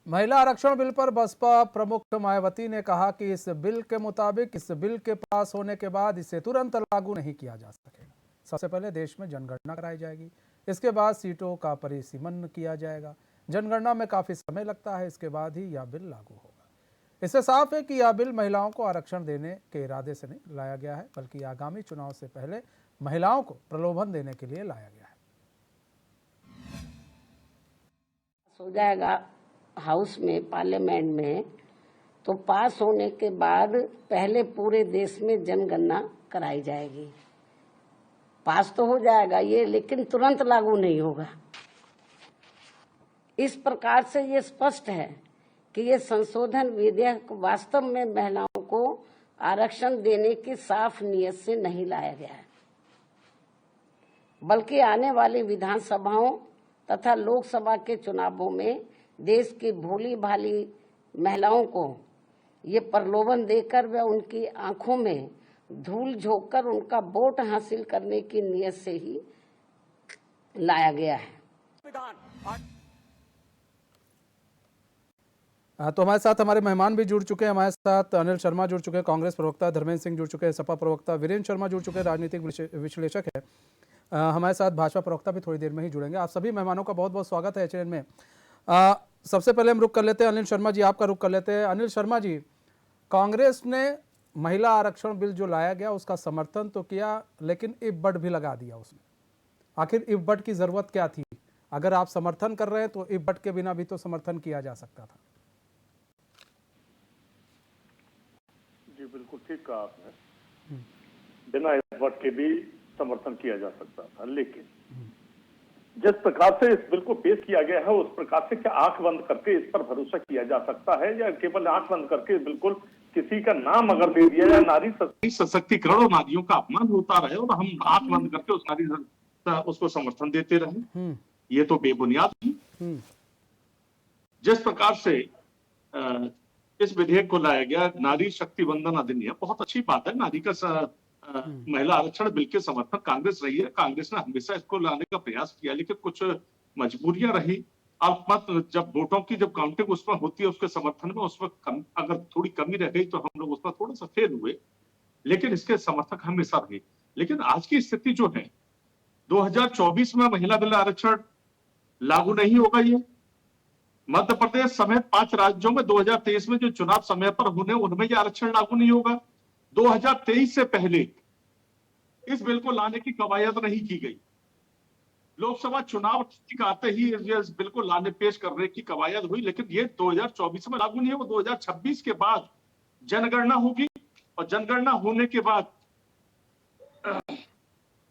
महिला आरक्षण बिल पर बसपा प्रमुख मायावती ने कहा कि इस बिल के मुताबिक इस बिल के पास होने के बाद इसे तुरंत लागू नहीं किया जा सकेगा। सबसे पहले देश में जनगणना कराई जाएगी, इसके बाद सीटों का परिसीमन किया जाएगा। जनगणना में काफी समय लगता है, इसके बाद ही यह बिल लागू होगा। इससे साफ है कि यह बिल महिलाओं को आरक्षण देने के इरादे से नहीं लाया गया है, बल्कि आगामी चुनाव से पहले महिलाओं को प्रलोभन देने के लिए लाया गया है। हो जाएगा हाउस में, पार्लियामेंट में, तो पास होने के बाद पहले पूरे देश में जनगणना कराई जाएगी। पास तो हो जाएगा ये, लेकिन तुरंत लागू नहीं होगा। इस प्रकार से ये स्पष्ट है कि ये संशोधन विधेयक वास्तव में महिलाओं को आरक्षण देने की साफ नीयत से नहीं लाया गया है, बल्कि आने वाली विधानसभाओं तथा लोकसभा के चुनावों में देश की भोली भाली महिलाओं को ये प्रलोभन देकर व उनकी आंखों में धूल झोंककर उनका वोट हासिल करने की नीयत से ही लाया गया है। तो हमारे साथ हमारे मेहमान भी जुड़ चुके हैं। हमारे साथ अनिल शर्मा जुड़ चुके हैं, कांग्रेस प्रवक्ता धर्मेंद्र सिंह जुड़ चुके हैं, सपा प्रवक्ता वीरेंद्र शर्मा जुड़ चुके हैं, राजनीतिक विश्लेषक है। हमारे साथ भाजपा प्रवक्ता भी थोड़ी देर में ही जुड़ेंगे। आप सभी मेहमानों का बहुत बहुत स्वागत है एचएन में। सबसे पहले हम रुख कर लेते हैं अनिल शर्मा जी, आपका रुख कर लेते हैं। अनिल शर्मा जी, कांग्रेस ने महिला आरक्षण बिल जो लाया गया उसका समर्थन तो किया, लेकिन इफ बट भी लगा दिया उसमें। आखिर इफ बट की जरूरत क्या थी? अगर आप समर्थन कर रहे हैं तो इफ बट के बिना भी तो समर्थन किया जा सकता था। जी बिल्कुल ठीक कहा आपने, बिना इफ बट के भी समर्थन किया जा सकता था, लेकिन जिस प्रकार से इस बिल को पेश किया गया है उस प्रकार से क्या आंख बंद करके इस पर भरोसा किया जा सकता है, या केवल आंख बंद करके बिल्कुल किसी का नाम अगर दे दिया जाए नारी सशक्तिकरण और नारियों का अपमान होता रहे और हम आंख बंद करके उस नारी उसको समर्थन देते रहे, ये तो बेबुनियाद है। जिस प्रकार से इस विधेयक को लाया गया, नारी शक्ति वंदन अधिनियम, बहुत अच्छी बात है। नारी का महिला आरक्षण बिल के समर्थन कांग्रेस रही है, कांग्रेस ने हमेशा इसको लाने का प्रयास किया, लेकिन कुछ मजबूरियां रही। अल्पमत जब वोटों की जब काउंटिंग उसमें होती है उसके समर्थन में, उसमें अगर थोड़ी कमी रह गई तो हम लोग उसमें थोड़ा सा फेल हुए, लेकिन इसके समर्थक हमेशा रहे। लेकिन आज की स्थिति जो है, 2024 में महिला बिल आरक्षण लागू नहीं होगा। ये मध्य प्रदेश समेत 5 राज्यों में 2023 में जो चुनाव समय पर होने उनमें ये आरक्षण लागू नहीं होगा। 2023 से पहले इस बिल को लाने की कवायद नहीं की गई। लोकसभा चुनाव आते ही इस बिल को लाने पेश करने की कवायद हुई, लेकिन ये 2024 में लागू नहीं होगा। 2026 के बाद जनगणना होगी और जनगणना होने के बाद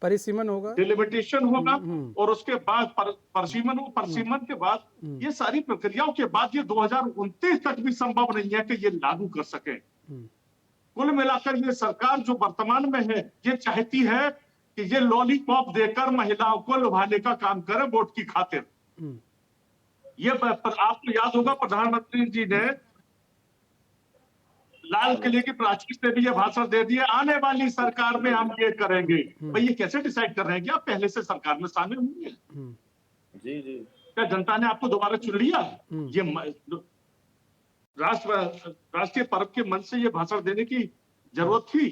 परिसीमन होगा, डिलिमिटेशन होगा और उसके बाद परिसीमन के बाद ये सारी प्रक्रियाओं के बाद ये 2029 तक भी संभव नहीं है कि ये लागू कर सके। कुल मिलाकर ये सरकार जो वर्तमान में है, ये चाहती है कि ये लॉलीपॉप देकर महिलाओं को लुभाने का काम करे वोट की खातिर। ये आपको याद होगा प्रधानमंत्री जी ने लाल किले की प्राचीर से भी ये भाषण दे दिया, आने वाली सरकार में हम ये करेंगे। भाई ये कैसे डिसाइड कर रहे हैं कि आप पहले से सरकार में शामिल होंगे? जी जी, क्या जनता ने आपको दोबारा चुन लिया? ये राष्ट्रीय पर्व के मंच से ये भाषण देने की जरूरत थी?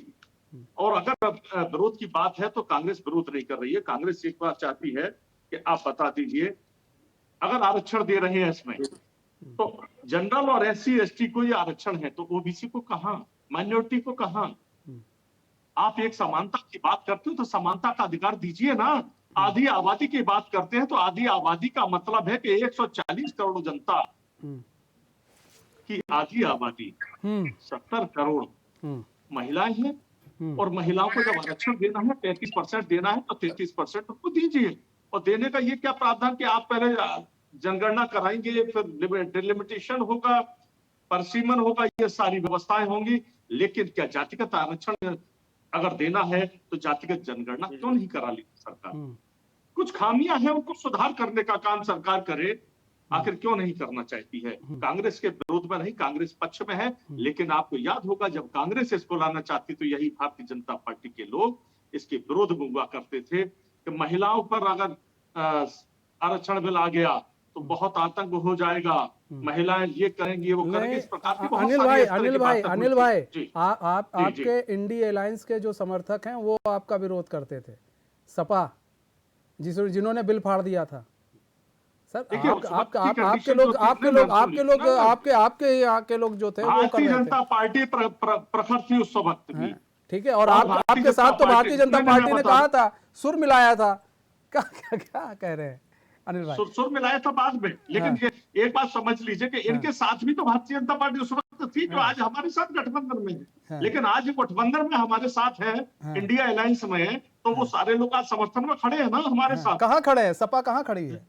और अगर विरोध की बात है तो कांग्रेस विरोध नहीं कर रही है। कांग्रेस एक बात चाहती है कि आप बता दीजिए, अगर आरक्षण दे रहे हैं इसमें तो जनरल और एससी एसटी को ये आरक्षण है, तो ओबीसी को कहां, माइनॉरिटी को कहां? आप एक समानता की बात करते हो तो समानता का अधिकार दीजिए ना। आधी आबादी की बात करते हैं तो आधी आबादी का मतलब है कि 140 करोड़ जनता की आधी आबादी 70 करोड़ महिलाएं हैं, और महिलाओं को जब आरक्षण देना है 33% देना है तो 33% उनको दीजिए। और देने का ये क्या प्रावधान कि आप पहले जनगणना कराएंगे, फिर डिलिमिटेशन होगा, परिसीमन होगा, ये सारी व्यवस्थाएं होंगी, लेकिन क्या जातिगत आरक्षण अगर देना है तो जातिगत जनगणना क्यों नहीं करा ली सरकार? कुछ खामियां हैं, उनको सुधार करने का काम सरकार करे, आखिर क्यों नहीं करना चाहती है? कांग्रेस के विरोध में नहीं, कांग्रेस पक्ष में है। लेकिन आपको याद होगा जब कांग्रेस इसको लाना चाहती तो यही भारतीय जनता पार्टी के लोग इसके विरोध में हुआ करते थे कि महिलाओं पर अगर आरक्षण बिल आ गया तो बहुत आतंक हो जाएगा, महिलाएं ये करेंगी वो करेंगी, नहीं इस प्रकार की बहुत अनिल सारी भाई इस तरह की अनिल भाई बातें अनिल हुई थी। भाई जी आप जी जी आपके इंडी अलायंस के जो समर्थक हैं वो आपका विरोध करते थे, सपा जिन्होंने बिल फाड़ दिया था। सर देखिए आप उस वक्त आप की आप कंडीशन जो थी, आपके नहीं लोग मैम सुनिए, नहीं मैम, आपके यहाँ के लोग जो थे वो कर भारतीय रहे थे। जनता पार्टी प्रखर थी उस वक्त भी। हैं? ठीक है, और और आप भारतीय आपके जनता साथ तो पार्टी, भारतीय जनता नहीं, मैं पार्टी ने बता कहा दूं, था, सुर मिलाया था। क्या क्या क्या कह रहे हैं अनिल भाई? सुर मिलाया था बाद में, लेकिन हाँ ये एक बात समझ लीजिए कि हाँ इनके साथ भी तो भारतीय जनता पार्टी उस वक्त थी जो हाँ आज हमारे साथ गठबंधन में है। हाँ लेकिन आज गठबंधन में हमारे साथ है, हाँ इंडिया अलायंस में है, तो वो हाँ सारे लोग आज समर्थन में खड़े हैं ना हमारे हाँ। साथ। कहाँ खड़े हैं? सपा कहाँ खड़ी है?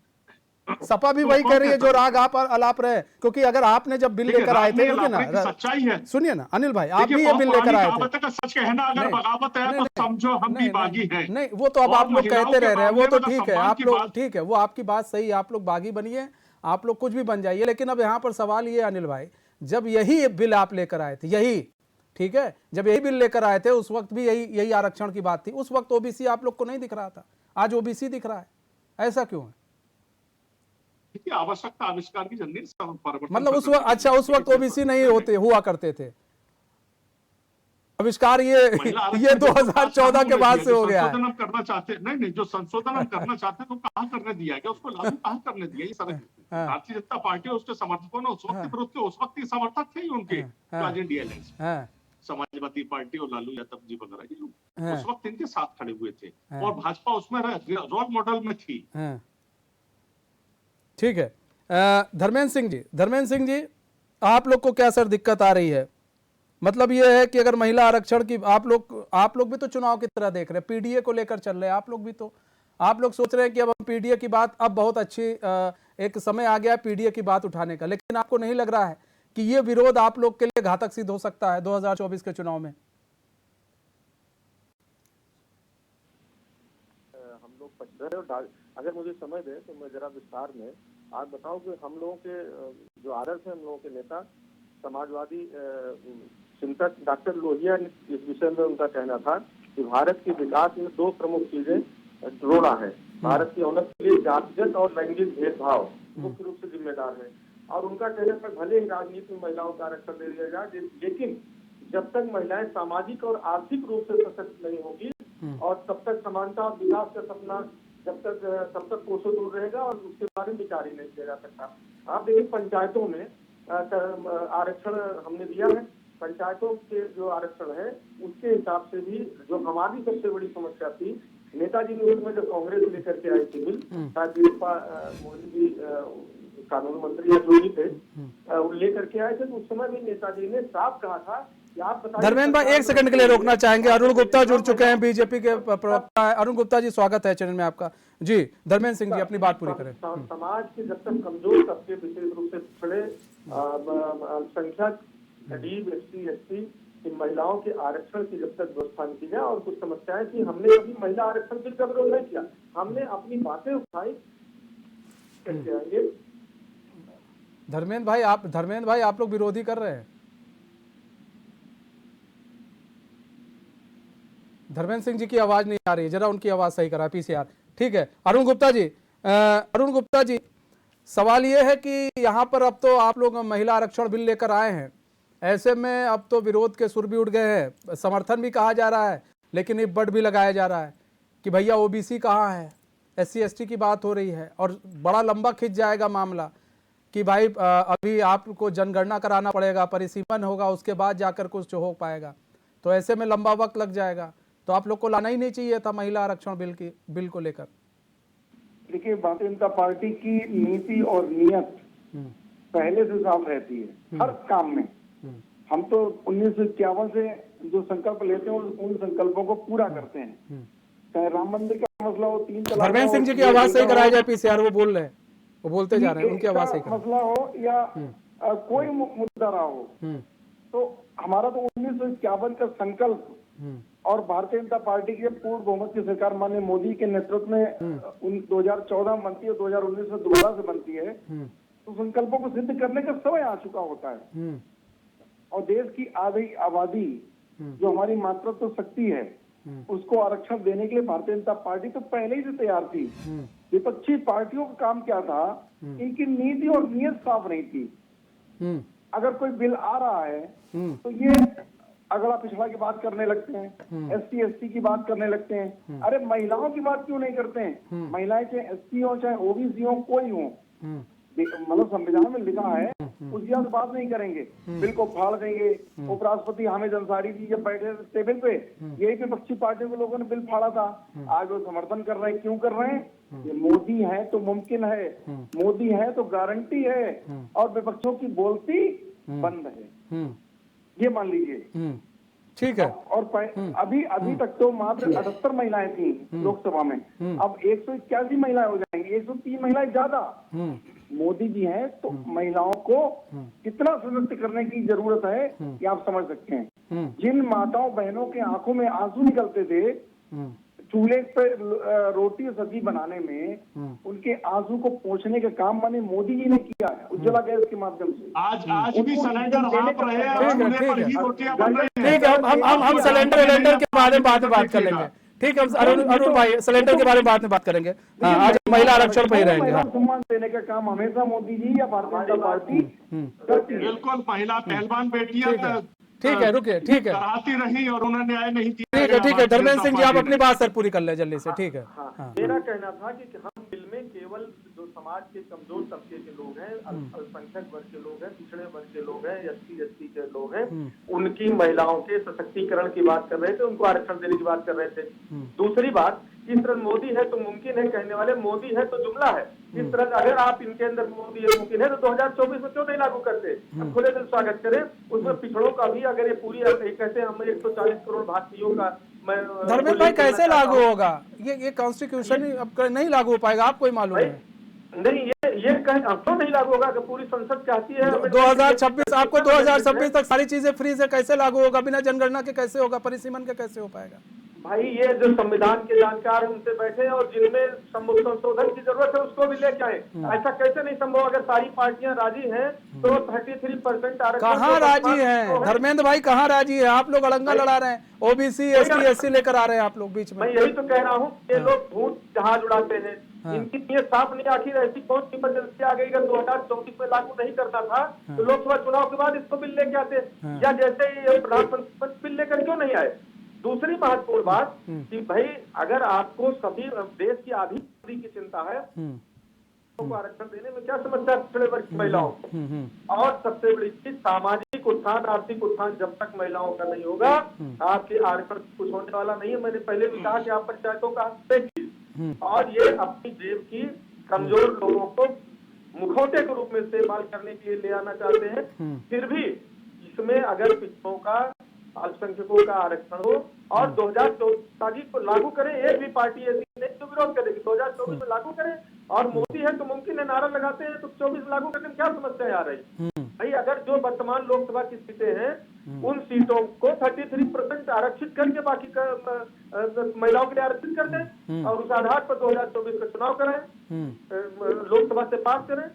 सपा भी तो वही कह कौन रही है कहता जो है? राग आप अलाप रहे हैं, क्योंकि अगर आपने जब बिल देखिए लेकर आए राग थे, नहीं रुकिए अलाप रहे कि ना, सच्चाई है। सुनिए ना अनिल भाई, आप देखिए भी ये बहुत बिल लेकर पुरानी आए थे। कहावत है कि सच कहना अगर नहीं बगावत है नहीं तो नहीं समझो हम भी नहीं नहीं बागी हैं। नहीं, वो तो अब और आप लोग महिलाओं कहते के रह रहे हैं, वो मामले तो में ना ठीक है, सम्मान आप की लोग बात, ठीक है, वो आपकी बात सही है, आप लोग बागी बनिए, आप लोग कुछ भी बन जाइए। लेकिन अब यहाँ पर सवाल ये अनिल भाई, जब यही बिल आप लेकर आए थे, यही ठीक है, जब यही बिल लेकर आए थे उस वक्त भी यही आरक्षण की बात थी। उस वक्त ओबीसी आप लोग को नहीं दिख रहा था, आज ओबीसी दिख रहा है, ऐसा क्यों है? देखिए आवश्यकता आविष्कार की जननी परिवर्तन मतलब उस करने वक्त, की अच्छा जननी। उस वक्त ओबीसी नहीं होते हुआ करते थे, आविष्कार महिला ये आरक्षण जब तो पास 2014 के कानून में बाद दिया, से जो हो गया है। संशोधन हम करना चाहते हैं, नहीं नहीं, जो संशोधन हम करना चाहते हैं तो कहाँ करने दिया गया, उसको लागू कहाँ करने दिया? ये हाँ भारतीय जनता पार्टी और उसके समर्थकों ने उस वक्त हाँ विरोध किया, उस वक्त के समर्थक थे ही उनके, हाँ जो हाँ आज इंडिया अलायंस, हाँ समाजवादी पार्टी और लालू यादव जी वगैरह ये लोग हाँ उस वक्त इनके साथ खड़े हुए थे, हाँ और भाजपा उसमें रोल मॉडल में थी। हाँ। ठीक है, धर्मेंद्र सिंह जी, आप लोग को क्या सर दिक्कत आ रही है? मतलब ये है कि अगर महिला आरक्षण की आप लोग भी तो चुनाव की तरह देख रहे हैं, पीडीए को लेकर चल रहे हैं, आप लोग सोच रहे हैं कि अब हम पीडीए की बात, अब बहुत अच्छी एक समय आ गया है पीडीए की बात उठाने का, लेकिन आपको नहीं लग रहा है कि ये विरोध आप लोग के लिए घातक सिद्ध हो सकता है 2024 के चुनाव में? हम लोग पचहत्तर और अगर मुझे समय दे तो मैं जरा विस्तार में आज बताऊं कि हम लोगों के जो आदर्श है, हम लोगों के नेता समाजवादी चिंतक डॉक्टर लोहिया ने इस विषय में उनका कहना था कि भारत के विकास में दो प्रमुख चीजें रोड़ा है। भारत की उन्नति के लिए जातिगत और लैंगिक भेदभाव मुख्य रूप से जिम्मेदार है, और उनका कहना था भले ही राजनीति में महिलाओं का आरक्षण दे दिया जाए, लेकिन जब तक महिलाएं सामाजिक और आर्थिक रूप से सशक्त नहीं होगी और तब तक समानता और विकास का सपना तब तक कोसों दूर रहेगा, और उसके बारे में विचार ही नहीं किया जा सकता। आप देखिए पंचायतों में आरक्षण हमने दिया है, पंचायतों के जो आरक्षण है उसके हिसाब से भी जो हमारी सबसे बड़ी समस्या थी, नेताजी ने उसमें जो कांग्रेस लेकर के आई थी बिल, मोदी जी कानून मंत्री या जो भी थे लेकर के आए थे, तो उस समय भी नेताजी ने साफ कहा था कि आप बताइए। धर्मेंद्र भाई एक सेकंड के लिए रोकना चाहेंगे, अरुण गुप्ता जुड़ चुके हैं, बीजेपी के प्रवक्ता है। अरुण गुप्ता जी स्वागत है चैनल में आपका। जी धर्मेंद्र सिंह जी अपनी बात पूरी करें। समाज के जब तक कमजोर तबके विशेष रूप से पिछड़े अल्पसंख्यक गरीब SC ST की महिलाओं के आरक्षण की जब तक व्यवस्था नहीं की जाए, और कुछ समस्याएं थी, हमने कभी महिला आरक्षण बिल का विरोध नहीं किया, हमने अपनी बातें उठाई। कैसे आएंगे धर्मेंद्र भाई आप लोग विरोधी कर रहे हैं। धर्मेंद्र सिंह जी की आवाज नहीं आ रही है, जरा उनकी आवाज सही करा PCR। ठीक है अरुण गुप्ता जी, सवाल ये है कि यहाँ पर अब तो आप लोग महिला आरक्षण बिल लेकर आए हैं, ऐसे में अब तो विरोध के सुर भी उठ गए हैं, समर्थन भी कहा जा रहा है, लेकिन एक बट भी लगाया जा रहा है कि भैया ओबीसी कहाँ है, SC ST की बात हो रही है, और बड़ा लंबा खिंच जाएगा मामला कि भाई अभी आपको जनगणना कराना पड़ेगा, परिसीमन होगा, उसके बाद जाकर कुछ हो पाएगा, तो ऐसे में लंबा वक्त लग जाएगा। तो आप लोग को लाना ही नहीं चाहिए था महिला आरक्षण बिल को लेकर। देखिए भारतीय जनता पार्टी की नीति और नियत पहले से साफ रहती है हर काम में। हम तो 1951 से जो संकल्प लेते हैं उन संकल्पों को पूरा करते हैं, चाहे राम मंदिर का मसला हो, 3 तलाक, धर्मेंद्र सिंह जी की आवाज सही कराया जाए PCR, वो बोल रहे हैं, वो बोलते जा रहे हैं, उनकी आवाज सही कराया मसला हो या कोई मुद्दा रहा हो, तो हमारा तो 1951 का संकल्प और भारतीय जनता पार्टी की पूर्ण बहुमत की सरकार माननीय मोदी के नेतृत्व में 2014 बनती है, 2019 में दोबारा से बनती है, तो संकल्पों को सिद्ध करने का समय आ चुका होता है। और देश की आधी आबादी जो हमारी मातृत्व शक्ति है उसको आरक्षण देने के लिए भारतीय जनता पार्टी तो पहले ही से तैयार थी। विपक्षी पार्टियों का काम क्या था, इनकी नीति और नीयत साफ नहीं थी। हम्म, अगर कोई बिल आ रहा है तो ये अगला पिछड़ा की बात करने लगते हैं, एससी एसटी की बात करने लगते हैं। अरे महिलाओं की बात क्यों नहीं करते हैं? महिलाएं चाहे एससी हो चाहे ओबीसी हो, कोई हो, मतलब संविधान में लिखा है उस बात बात नहीं करेंगे, बिल को फाड़ देंगे। उपराष्ट्रपति हामिद अंसारी जी जब बैठे टेबल पे, यही विपक्षी पार्टियों के लोगों ने बिल फाड़ा था। आज वो समर्थन कर रहे हैं, क्यों कर रहे हैं? ये मोदी है तो मुमकिन है, मोदी है तो गारंटी है, और विपक्षों की बोलती बंद है, ये मान लीजिए। ठीक है। और अभी तक तो मात्र 78 महिलाएं थी लोकसभा में, अब 181 महिलाएं हो जाएंगी, 103 महिलाएं ज्यादा। मोदी जी हैं तो महिलाओं को कितना सशक्त करने की जरूरत है ये आप समझ सकते हैं। जिन माताओं बहनों के आंखों में आंसू निकलते थे चूल्हे पे रोटी और सब्जी बनाने में, उनके आंसू को पोंछने का काम माने मोदी जी ने किया है उज्ज्वला गैस के माध्यम से। आज भी सिलेंडर हाँप रहे हैं और चूल्हे पर ही रोटियां बन रही हैं। ठीक है, हम सिलेंडर के बारे में बाद में बात कर लेंगे। ठीक है, अरुण भाई सिलेंडर के बारे में बाद में बात करेंगे। आज महिला आरक्षण पे ही रहेंगे। सम्मान देने का काम हमेशा मोदी जी या भारतीय जनता पार्टी करती है। बिल्कुल, महिला पहलवान बेटियां ठीक है, रुकिए, ठीक है, कराती रही और उन्होंने न्याय नहीं दिया। ठीक है, धर्मेंद्र सिंह जी आप अपनी बात सर पूरी कर ले जल्दी से। ठीक है, मेरा कहना था कि हम बिल में केवल जो समाज के कमजोर तबके के लोग हैं, अल्पसंख्यक वर्ग के लोग हैं, पिछड़े वर्ग के लोग हैं, एससी एसटी के लोग हैं, उनकी महिलाओं के सशक्तिकरण की बात कर रहे थे, उनको आरक्षण देने की बात कर रहे थे। दूसरी बात, इस तरह मोदी है तो मुमकिन है कहने वाले, मोदी है तो जुमला है। इस तरह अगर आप इनके अंदर मोदी है मुमकिन है तो 2024 में क्यों नहीं लागू करते? हम खुले दिल स्वागत करें। उसमें पिछड़ों का भी अगर ये पूरी कहते हैं हम 140 करोड़ भारतीयों का, धर्मेंद्र भाई कैसे लागू होगा? ये कॉन्स्टिट्यूशन ही अब नहीं लागू हो पाएगा, आपको ही मालूम है। नहीं, ये क्यों नहीं लागू होगा? पूरी संसद चाहती है 2026, आपको 2026 तक सारी चीजें फ्री से कैसे लागू होगा? बिना जनगणना के कैसे होगा? परिसीमन के कैसे हो पाएगा? भाई ये जो संविधान के जानकार हैं उनसे बैठे और जिनमें संशोधन की जरूरत है उसको भी लेके आए। ऐसा कैसे नहीं संभव? अगर सारी पार्टियां राजी हैं तो 33% आरक्षण कहाँ राजी हैं धर्मेंद्र भाई? कहाँ राजी है? आप लोग अड़ंगा लड़ा रहे हैं, ओबीसी एसटी एससी लेकर आ रहे हैं आप लोग बीच में। मैं यही तो कह रहा हूँ, ये लोग भूत जहाज उड़ाते हैं। इनकी नीयत साफ नहीं। आखिर ऐसी कौन सी इमरजेंसी आ गई? अगर 2034 में लागू नहीं करना था तो लोकसभा चुनाव के बाद इसको बिल लेके आते, या जैसे ही प्रधानमंत्री बिल लेकर क्यों नहीं आए? दूसरी महत्वपूर्ण बात कि भाई अगर आपको सभी देश की आबादी की चिंता है तो आरक्षण देने में क्या समस्या पिछड़े वर्ग की महिलाओं को? और सबसे बड़ी चीज सामाजिक उत्थान, आर्थिक उत्थान जब तक महिलाओं का नहीं होगा आपके आरक्षण कुछ होने वाला नहीं है। मैंने पहले भी कहा कि आप पंचायतों का देखिए, और ये अपनी जेब की कमजोर लोगों को मुखौटे के रूप में इस्तेमाल करने के लिए ले आना चाहते हैं। फिर भी इसमें अगर पिछड़ों का, अल्पसंख्यकों का आरक्षण हो और 2024 को लागू करें, एक भी पार्टी ऐसी नहीं जो विरोध करेगी। 2024 में लागू करें, और मोदी है तो मुमकिन है नारा लगाते हैं तो 24 में लागू करने में क्या समस्या आ रही? भाई अगर जो वर्तमान लोकसभा की सीटें हैं उन सीटों को 33% आरक्षित करके बाकी महिलाओं के लिए आरक्षित कर दें और उस आधार पर 2024 का चुनाव कराएं, लोकसभा से पास करें,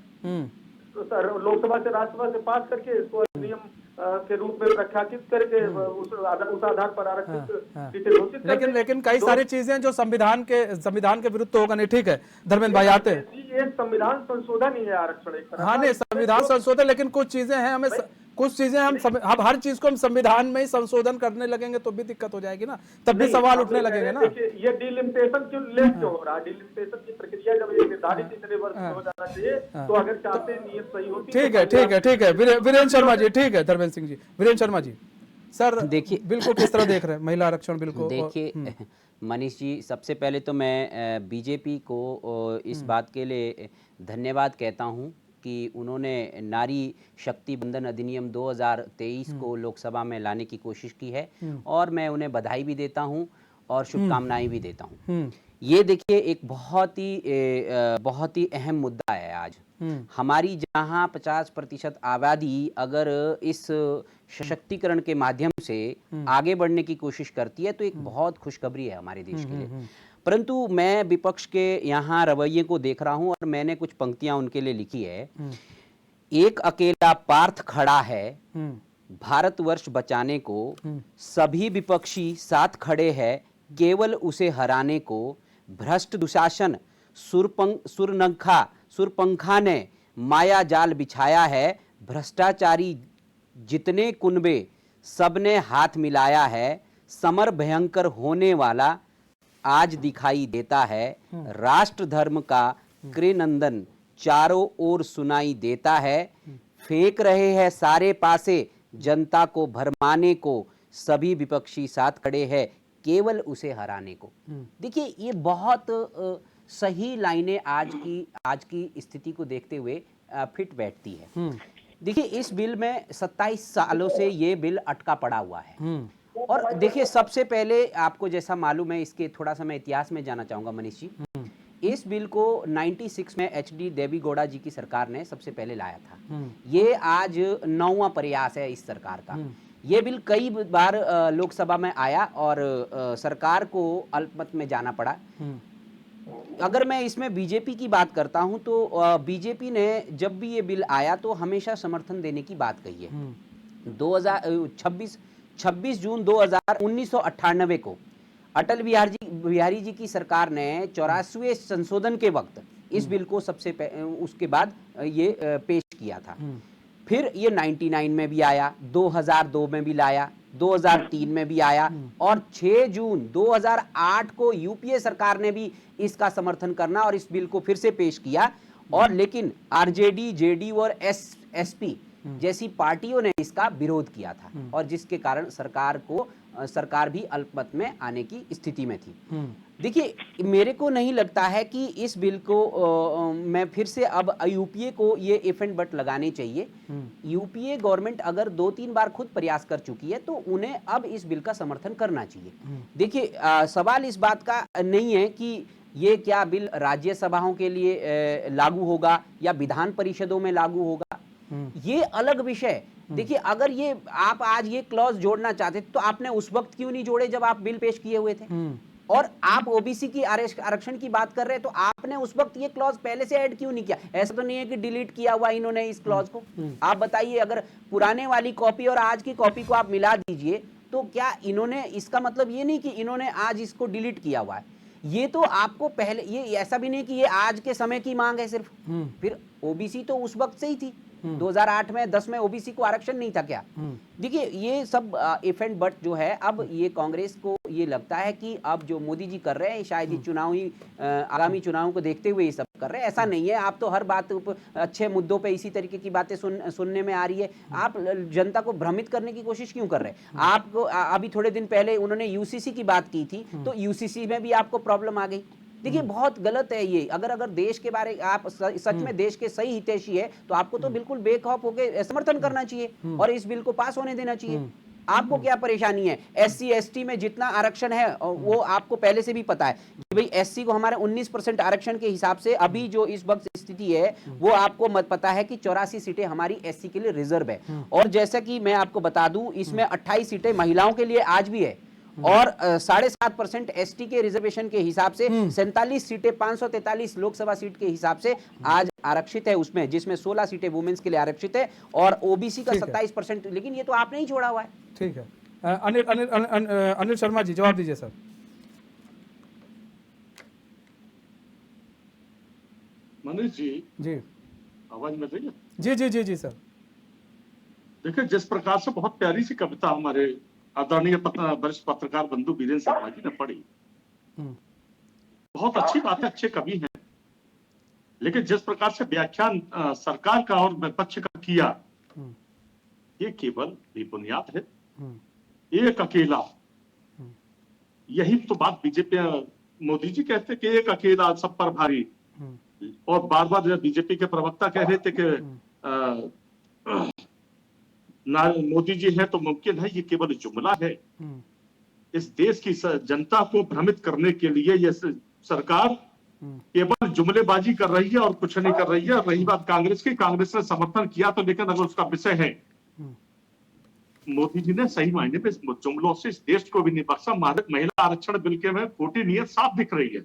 लोकसभा से राज्यसभा से पास करके इसको अधिनियम के रूप में प्रख्यापित करके उस आधार पर आरक्षित सीटें घोषित। लेकिन कई सारी चीजें जो संविधान के विरुद्ध तो होगा नहीं। ठीक है धर्मेंद्र भाई आते हैं। ये संविधान संशोधन ही है आरक्षण एक तरह। हाँ नहीं, संविधान संशोधन, लेकिन कुछ चीजें हैं हमें कुछ चीजें हम हर चीज को हम संविधान में ही संशोधन करने लगेंगे तो भी दिक्कत हो जाएगी ना, तब भी सवाल उठने लगेंगे ना। ये डिलिमिटेशन क्यों लेट क्यों हो रहा है? डिलिमिटेशन की प्रक्रिया जब ये निर्धारित इतने वर्ष में हो जाना चाहिए तो अगर चाहते हैं नियत सही होती। ठीक है वीरेंद्र शर्मा जी। ठीक है धर्मेंद्र सिंह जी, वीरेंद्र शर्मा जी सर देखिए बिल्कुल किस तरह देख रहे हैं महिला आरक्षण बिल को? देखिए मनीष जी, सबसे पहले तो मैं बीजेपी को इस बात के लिए धन्यवाद कहता हूं कि उन्होंने नारी शक्ति बंधन अधिनियम 2023 को लोकसभा में लाने की कोशिश की है और मैं उन्हें बधाई भी देता हूं और शुभकामनाएं भी देता हूं। ये देखिए एक बहुत ही अहम मुद्दा है आज। हमारी जहां 50% आबादी अगर इस सशक्तिकरण के माध्यम से आगे बढ़ने की कोशिश करती है तो एक बहुत खुशखबरी है हमारे देश के लिए। परंतु मैं विपक्ष के यहाँ रवैये को देख रहा हूं और मैंने कुछ पंक्तियां उनके लिए लिखी है। एक अकेला पार्थ खड़ा है भारतवर्ष बचाने को, सभी विपक्षी साथ खड़े हैं केवल उसे हराने को, भ्रष्ट दुशासन सुरपंखा ने माया जाल बिछाया है, भ्रष्टाचारी जितने कुनबे सबने हाथ मिलाया है, समर भयंकर होने वाला आज दिखाई देता है, राष्ट्र धर्म का कृनंदन चारों ओर सुनाई देता है, फेंक रहे हैं सारे पासे जनता को भरमाने को, सभी विपक्षी साथ खड़े हैं केवल उसे हराने को। देखिए ये बहुत सही लाइनें आज की स्थिति को देखते हुए फिट बैठती है। देखिए इस बिल में 27 सालों से ये बिल अटका पड़ा हुआ है। और देखिए सबसे पहले आपको जैसा मालूम है, इसके थोड़ा सा मैं इतिहास में जाना चाहूंगा मनीष जी। इस बिल को 96 में HD देवेगौड़ा जी की सरकार ने सबसे पहले लाया था। ये आज 9वां प्रयास है इस सरकार का। ये बिल कई बार लोकसभा में आया और सरकार को अल्पमत में जाना पड़ा। अगर मैं इसमें बीजेपी की बात करता हूं तो बीजेपी ने जब भी ये बिल आया तो हमेशा समर्थन देने की बात कही है। 26 जून 1998 को अटल बिहारी जी की सरकार ने 84वें संशोधन के वक्त इस बिल को उसके बाद ये पेश किया था। फिर ये 99 में भी आया, 2002 में भी लाया, 2003 में भी आया और 6 जून 2008 को यूपीए सरकार ने भी इसका समर्थन करना और इस बिल को फिर से पेश किया। और लेकिन आरजेडी, जेडीयू और एसपी जैसी पार्टियों ने इसका विरोध किया था और जिसके कारण सरकार भी अल्पमत में आने की स्थिति में थी। देखिए मेरे को नहीं लगता है कि इस बिल को मैं फिर से अब यूपीए को ये इफ एंड बट लगाने चाहिए। यूपीए गवर्नमेंट अगर 2-3 बार खुद प्रयास कर चुकी है तो उन्हें अब इस बिल का समर्थन करना चाहिए। देखिए सवाल इस बात का नहीं है कि ये क्या बिल राज्यसभाओं के लिए लागू होगा या विधान परिषदों में लागू होगा, ये अलग विषय। देखिए अगर ये आप आज ये क्लॉज जोड़ना चाहते तो आपने उस वक्त क्यों नहीं जोड़े जब आप बिल पेश किए हुए थे। और आप ओबीसी की आरक्षण की बात कर रहे हैं तो आपने उस वक्त ये क्लॉज पहले से ऐड क्यों नहीं किया। ऐसा तो नहीं है कि डिलीट किया हुआ इन्होंने इस क्लॉज को। आप बताइए अगर पुराने वाली कॉपी और आज की कॉपी को आप मिला दीजिए तो क्या इन्होंने, इसका मतलब ये नहीं कि इन्होंने आज इसको डिलीट किया हुआ है। ये तो आपको पहले, ये ऐसा भी नहीं कि ये आज के समय की मांग है सिर्फ। फिर ओबीसी तो उस वक्त से ही थी, 2008 में 10 में ओबीसी को आरक्षण नहीं था क्या। देखिए ये सब इफ एंड बट जो है, अब ये कांग्रेस को ये लगता है कि अब जो मोदी जी कर रहे हैं शायद ये आगामी चुनावों को देखते हुए ये सब कर रहे हैं। ऐसा नहीं है, आप तो हर बात अच्छे मुद्दों पे इसी तरीके की बातें सुनने में आ रही है। आप जनता को भ्रमित करने की कोशिश क्यों कर रहे हैं। आपको अभी थोड़े दिन पहले उन्होंने यूसीसी की बात की थी तो यूसीसी में भी आपको प्रॉब्लम आ गई। देखिए बहुत गलत है ये। अगर देश के बारे आप सच में देश के सही हितैषी है तो आपको तो बिल्कुल बेखौफ होकर समर्थन करना चाहिए और इस बिल को पास होने देना चाहिए। आपको क्या परेशानी है। SC ST में जितना आरक्षण है वो आपको पहले से भी पता है कि भाई SC को हमारे 19% आरक्षण के हिसाब से अभी जो इस वक्त स्थिति है वो आपको मत पता है कि 84 सीटें हमारी SC के लिए रिजर्व है। और जैसा कि मैं आपको बता दूं इसमें 28 सीटें महिलाओं के लिए आज भी है और 7.5% ST के रिजर्वेशन के हिसाब से 47 सीटें 543 लोकसभा सीट के हिसाब से आज आरक्षित है उसमें, जिसमें 16 सीटें वुमेन्स के लिए आरक्षित है और ओबीसी का 27%। लेकिन ये तो आपने ही छोड़ा हुआ है। ठीक है। अनिल शर्मा जी जवाब दीजिए सर। मनीष जी जी आवाज मिल रही है। जी जी जी जी सर। देखिए जिस प्रकार से बहुत प्यारी सी कविता हमारे आदरणीय वरिष्ठ पत्रकार बंधु वीरेंद्र शर्मा जी ने पढ़ी, बहुत अच्छी बात है, अच्छे कवि हैं, लेकिन जिस प्रकार से व्याख्यान सरकार का और विपक्ष का किया ये केवल बेबुनियाद है। एक अकेला, यही तो बात बीजेपी मोदी जी कहते कि एक अकेला सब पर भारी, और बार बार बीजेपी के प्रवक्ता कह रहे थे कि मोदी जी है तो मुमकिन है, ये केवल जुमला है। इस देश की जनता को भ्रमित करने के लिए ये सरकार केवल जुमलेबाजी कर रही है और कुछ नहीं कर रही है। रही बात कांग्रेस की, कांग्रेस ने समर्थन किया तो, लेकिन अगर उसका विषय है, मोदी जी ने सही मायने में जुमलों से इस देश को भी नहीं बख्शा। महिला आरक्षण बिल के में खोटी नीयत साफ दिख रही है।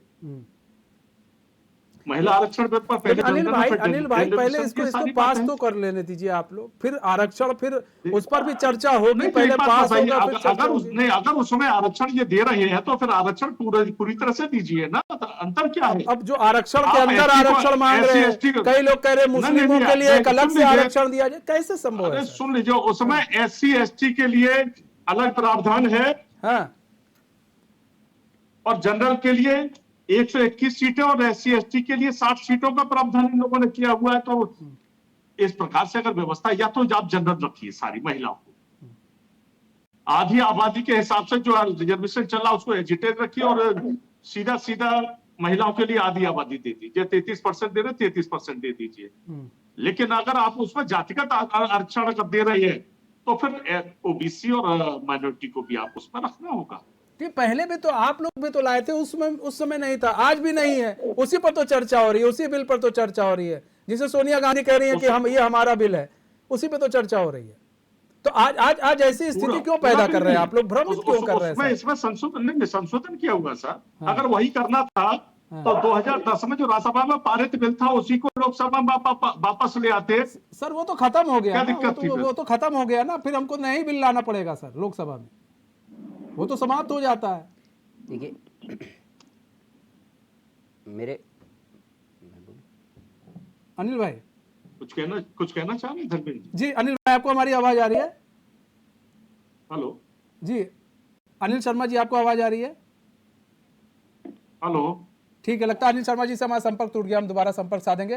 महिला आरक्षण पर पहले लेकिन अनिल भाई पहले डेलीगेशन इसको की इसको सारी पास बातें तो कर लेने दीजिए आप लोग, फिर आरक्षण, फिर उस पर भी चर्चा होगी, नहीं, तो पहले एक बात पास बताइए, होगा फिर चर्चा होगी। अगर उसमें आरक्षण ये दे रहे हैं तो फिर आरक्षण पूरी तरह से दीजिए ना, तो अंतर क्या है? अब जो आरक्षण के आप अंदर SC को- आरक्षण मांग रहे हैं, SC को- कई लोग कह रहे हैं नहीं, मुस्लिमों नहीं, के लिए नहीं, एक अलग सुन से लीजिए। आरक्षण दिया जाए, कैसे संभव है अरे सर? सुन लीजिए, उसमें SC/ST के लिए अलग प्रावधान है हाँ, और जनरल के लिए 121 सीटें और SC/ST के लिए 60 सीटों का प्रावधान इन लोगों ने किया हुआ है। तो इस प्रकार से अगर व्यवस्था, या तो आप जनरल रखिए सारी महिलाओं को, आधी आबादी के हिसाब से जो रिजर्वेशन चल रहा है उसको एजिटेट रखिए, और सीधा सीधा महिलाओं के लिए आधी आबादी दे दीजिए। 33% दे रहे 33% दे दीजिए। लेकिन अगर आप उसमें जातिगत आरक्षण अगर दे रहे हैं तो फिर ओबीसी और माइनॉरिटी को भी आप उसमें रखना होगा। कि पहले भी तो आप लोग भी तो लाए थे, उस समय नहीं था, आज भी नहीं है, उसी पर तो चर्चा हो रही है, उसी बिल पर तो चर्चा हो रही है, जिसे सोनिया गांधी कह रही है कि हम, ये हमारा बिल है, उसी पे तो चर्चा हो रही है। तो आज ऐसी स्थिति क्यों पैदा कर रहे हैं आप लोग, भ्रमित क्यों कर रहे हैं? इसमें संशोधन किया हुआ सर। अगर वही करना था तो 2010 में जो राज्यसभा में पारित बिल था उसी को लोकसभा में वापस ले आते। सर वो तो खत्म हो गया क्या ना, दिक्कत थी? वो तो खत्म हो गया ना, फिर हमको नया ही बिल लाना पड़ेगा सर लोकसभा में, वो तो समाप्त हो जाता है। देखिए मेरे अनिल भाई कुछ कहना चाह रहे धर्मेंद्र जी? जी, अनिल भाई आपको हमारी आवाज आ रही है? हेलो जी अनिल शर्मा जी, आपको आवाज आ रही है? हेलो, ठीक है, लगता है अनिल शर्मा जी से हमारा संपर्क टूट गया, हम दोबारा संपर्क साधेंगे,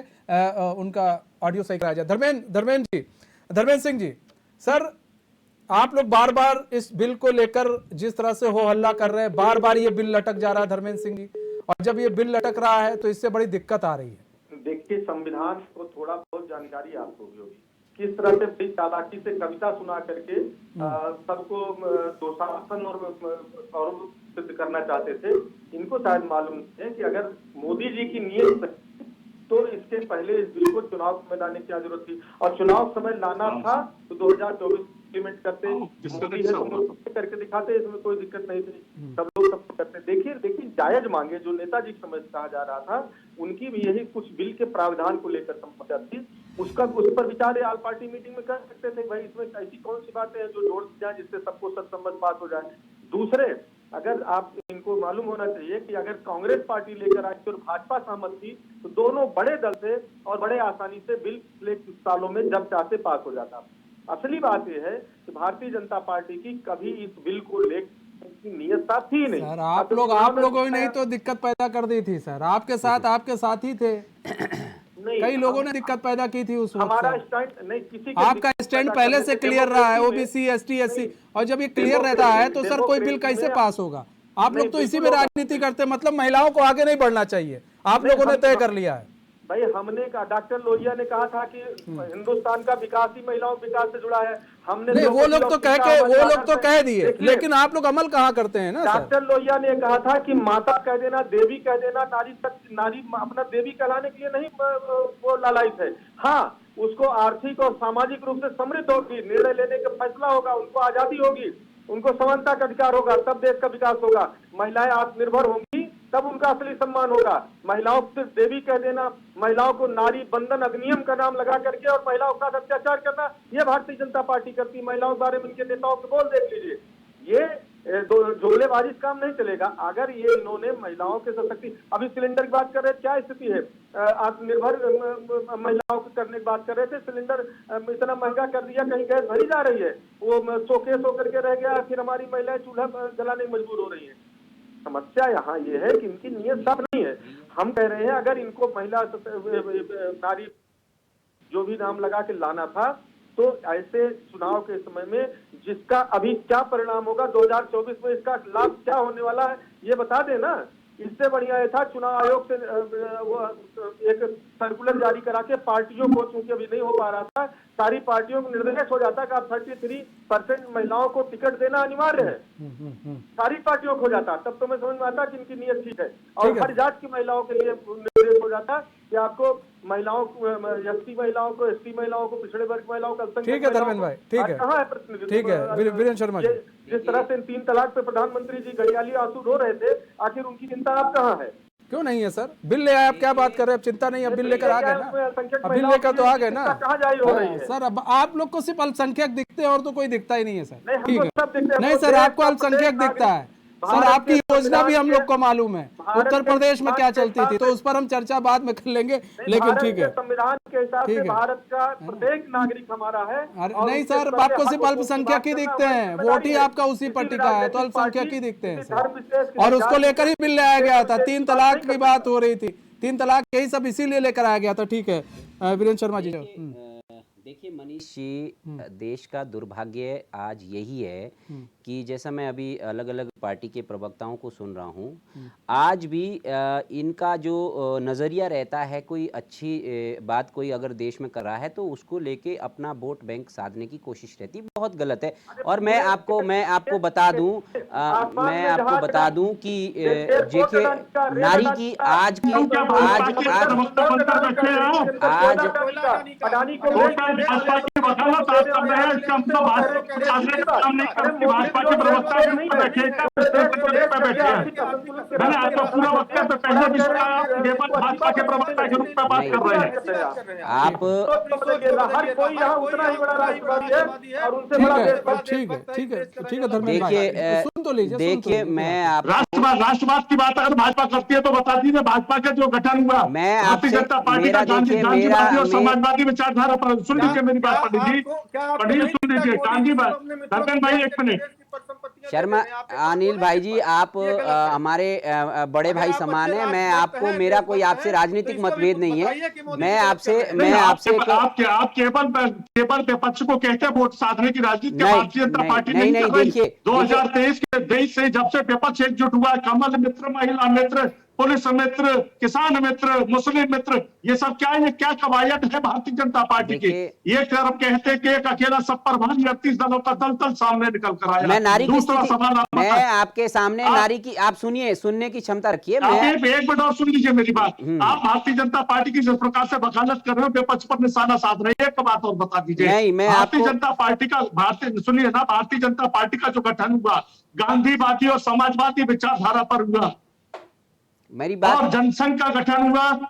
उनका ऑडियो सही कराया जाए। धर्मेंद्र सिंह जी, सर आप लोग बार बार इस बिल को लेकर जिस तरह से हो हल्ला कर रहे हैं, बार बार ये बिल लटक जा रहा है धर्मेंद्र सिंह जी, और जब ये बिल लटक रहा है तो इससे बड़ी दिक्कत आ रही है। देखिए, संविधान को थोड़ा बहुत जानकारी आपको भी होगी, किस तरह से बड़ी चालाकी से कविता सुना करके सबको दोषारोपण और सिद्ध करना चाहते थे। इनको शायद मालूम है कि अगर मोदी जी की नीयत तो इसके पहले इस बिल को चुनाव में लाने की क्या जरूरत थी, और चुनाव समय लाना था तो 2024 इम्प्लीमेंट करते, मोदी है तो करके दिखाते, इसमें कोई दिक्कत नहीं थी, सब लोग सब करते। देखिए जायज मांगे जो नेताजी की समझ कहा जा रहा था, उनकी भी यही कुछ बिल के प्रावधान को लेकर समस्या थी, उस पर विचार आल पार्टी मीटिंग में कर सकते थे। भाई इसमें ऐसी कौन सी बातें हैं जो जोड़ जाए जिससे सबको सर्वसम्मत बात हो जाए। दूसरे, अगर आप इनको मालूम होना चाहिए कि अगर कांग्रेस पार्टी लेकर आई थी और भाजपा सहमत थी तो दोनों बड़े दल से और बड़े आसानी से बिल पिछले कुछ सालों में जब चाहते पास हो जाता। असली बात यह है कि भारतीय जनता पार्टी की कभी इस बिल को लेकर की नियत थी नहीं। सर आप लोगों ने नहीं तो दिक्कत पैदा कर दी थी सर, आपके साथी थे, कई लोगों ने दिक्कत पैदा की थी उस वक्त। हमारा स्टैंड नहीं, किसी आपका स्टैंड पहले से क्लियर रहा है, ओबीसी एसटी एससी, और जब ये क्लियर रहता है तो सर कोई बिल कैसे पास होगा? आप लोग तो इसी में राजनीति करते हैं, मतलब महिलाओं को आगे नहीं बढ़ना चाहिए, आप लोगों ने तय कर लिया है। भाई हमने कहा, डॉक्टर लोहिया ने कहा था कि हिंदुस्तान का विकास ही महिलाओं के विकास से जुड़ा है। हमने नहीं, वो लोग तो कह दिए, लेकिन आप लोग अमल कहाँ करते हैं ना सर? डॉक्टर लोहिया ने कहा था कि माता कह देना, देवी कह देना, नारी अपना देवी कहलाने के लिए नहीं वो लालायित है। हाँ, उसको आर्थिक और सामाजिक रूप से समृद्ध होगी, निर्णय लेने का फैसला होगा, उनको आजादी होगी, उनको समानता का अधिकार होगा, तब देश का विकास होगा। महिलाएं आत्मनिर्भर होंगी तब उनका असली सम्मान होगा। महिलाओं को सिर्फ देवी कह देना, महिलाओं को नारी बंधन अधिनियम का नाम लगा करके और महिलाओं के साथ अत्याचार करना, यह भारतीय जनता पार्टी करती है। महिलाओं के बारे में इनके नेताओं के बोल देख लीजिए, ये जुमलेबाजी काम नहीं चलेगा। अगर ये इन्होंने महिलाओं के सशक्ति, अभी सिलेंडर की बात कर रहे थे, क्या स्थिति है? आत्मनिर्भर महिलाओं को करने की बात कर रहे थे, सिलेंडर इतना महंगा कर दिया, कहीं गैस भरी जा रही है, वो शोकेस होकर के रह गया, फिर हमारी महिलाएं चूल्हा जलाने में मजबूर हो रही है। समस्या यहाँ ये है कि इनकी नीयत साफ नहीं है। हम कह रहे हैं अगर इनको महिला नारी जो भी नाम लगा के लाना था तो ऐसे चुनाव के समय में जिसका अभी क्या परिणाम होगा 2024 में, इसका लाभ क्या होने वाला है ये बता देना। इससे बढ़िया ये था चुनाव आयोग से वो एक सर्कुलर जारी करा के पार्टियों को, चूंकि अभी नहीं हो पा रहा था, सारी पार्टियों को निर्देश हो जाता कि आप 33% महिलाओं को टिकट देना अनिवार्य है, सारी पार्टियों को हो जाता, तब तो मैं समझ में आता कि इनकी नीयत ठीक है। और हर जात की महिलाओं के लिए निर्देश हो जाता कि आपको महिलाओं को, एसटी महिलाओं को, एसटी महिलाओं को, पिछड़े वर्ग महिलाओं को, ठीक है धर्मेंद्र भाई, ठीक है, कहाँ है प्रतिनिधित्व? ठीक है वीरेंद्र शर्मा जी, जिस तरह से 3 तलाक पे प्रधानमंत्री जी घड़ियाली आंसू रो रहे थे, आखिर उनकी चिंता आप कहाँ है? क्यों नहीं है सर? बिल ले आए, आप क्या बात कर रहे हैं? अब चिंता नहीं, अब बिल लेकर आ गए ना, अब बिल लेकर तो आ गए ना। कहाँ जारी हो रही है? सर अब आप लोग को सिर्फ अल्पसंख्यक दिखते हैं और तो कोई दिखता ही नहीं है सर। नहीं, ठीक हमको सब दिखते है, हैं। नहीं हमको सर, देश आपको का अल्पसंख्यक प्रत्येक दिखता है सर। भारत आपकी के योजना भी हम संविधान लोग को मालूम है, भारत उत्तर के प्रदेश में क्या संविधान के चलती थी, तो उस पर हम चर्चा बाद में कर लेंगे, लेकिन भारत ठीक के है। संविधान के हिसाब ठीक से है। भारत का प्रत्येक नागरिक हमारा है। अरे और नहीं उसके सर, प्रति आपको हक सिर्फ को अल्पसंख्यक ही करना दिखते हमारी हैं, जिम्मेदारी वोट ही है। आपका उसी किसी पर भी टिका है, तो राजनीतिक अल्पसंख्यक पार्टी, ही दिखते हैं किसी सर। धर्म विशेष, किसी और उसको जाति लेकर ही बिल लाया गया था, 3 बात तलाक नहीं की कर बात सकता। हो रही थी, 3 तलाक यही सब इसीलिए लेकर आया गया था। ठीक है, वीरेंद्र शर्मा जी। देखिए मनीष जी, देश का दुर्भाग्य आज यही है कि जैसा मैं अभी अलग अलग पार्टी के प्रवक्ताओं को सुन रहा हूँ, आज भी इनका जो नज़रिया रहता है, कोई अच्छी बात कोई अगर देश में कर रहा है तो उसको लेके अपना वोट बैंक साधने की कोशिश रहती, बहुत गलत है। और मैं आपको बता दूं कि देखिए नारी की आज की क्या भाजपा के प्रवक्ता बनकर बैठे हैं आप? अडानी को टोटल भाजपा की वकालत आप कर रहे हैं, इसका मतलब भाजपा साधने का काम नहीं करती। भाजपा के प्रवक्ता के ऊपर बैठे, पे बैठे हैं। मैंने आपको पूरा वक्त पहले भी सुना, आप केवल भाजपा के प्रवक्ता के रूप में बात कर रहे हैं। आप हर कोई यहाँ उतना ही बड़ा राष्ट्रवादी है और उनसे बड़ा देशभक्त। ठीक है धर्मेंद्र भाई, सुन तो लीजिए, देखिए मैं आप राष्ट्रवाद की बात अगर भाजपा करती है तो बता दीजिए, भाजपा का जो गठन हुआ मैं भारतीय आपसे- जनता पार्टी मेरा का देखिए, गांधीवादी और मेरा- समाजवादी विचारधारा पर, सुन लीजिए मेरी बात पंडित जी, पंडित सुन लीजिए, गांधी धर्मेंद्र भाई एक मिनट। शर्मा अनिल भाई जी, आप हमारे बड़े भाई समान हैं। मैं आपको, मेरा कोई आपसे राजनीतिक मतभेद नहीं है। मैं आपसे आप केवल विपक्ष को कहते हैं वोट साधने की राजनीति, भारतीय जनता पार्टी नहीं कर रही। 2023 से जब से विपक्ष एकजुट हुआ, कमल मित्र, महिला मित्र, पुलिस मित्र, किसान मित्र, मुस्लिम मित्र, ये सब क्या है? ये क्या कवायद है भारतीय जनता पार्टी की? ये तरफ कहते कि एक अकेला सब पर भारी 38 दलों का दल सामने निकल कर आया। मैं नारी की दूसरा स्थिति, सवाल मैं आपके सामने नारी की, आप सुनिए, सुनने की क्षमता रखिए। आप मैं एक मिनट और सुन लीजिए मेरी बात। आप भारतीय जनता पार्टी की जिस प्रकार से वकालत कर रहे हो, विपक्ष पर निशाना साध रहे हैं, एक बात और बता दीजिए। नहीं, मैं भारतीय आपको- जनता पार्टी का, सुनिए ना, भारतीय जनता पार्टी का जो गठन हुआ गांधीवादी और समाजवादी विचारधारा पर हुआ, मेरी बात, और जनसंघ का गठन हुआ आज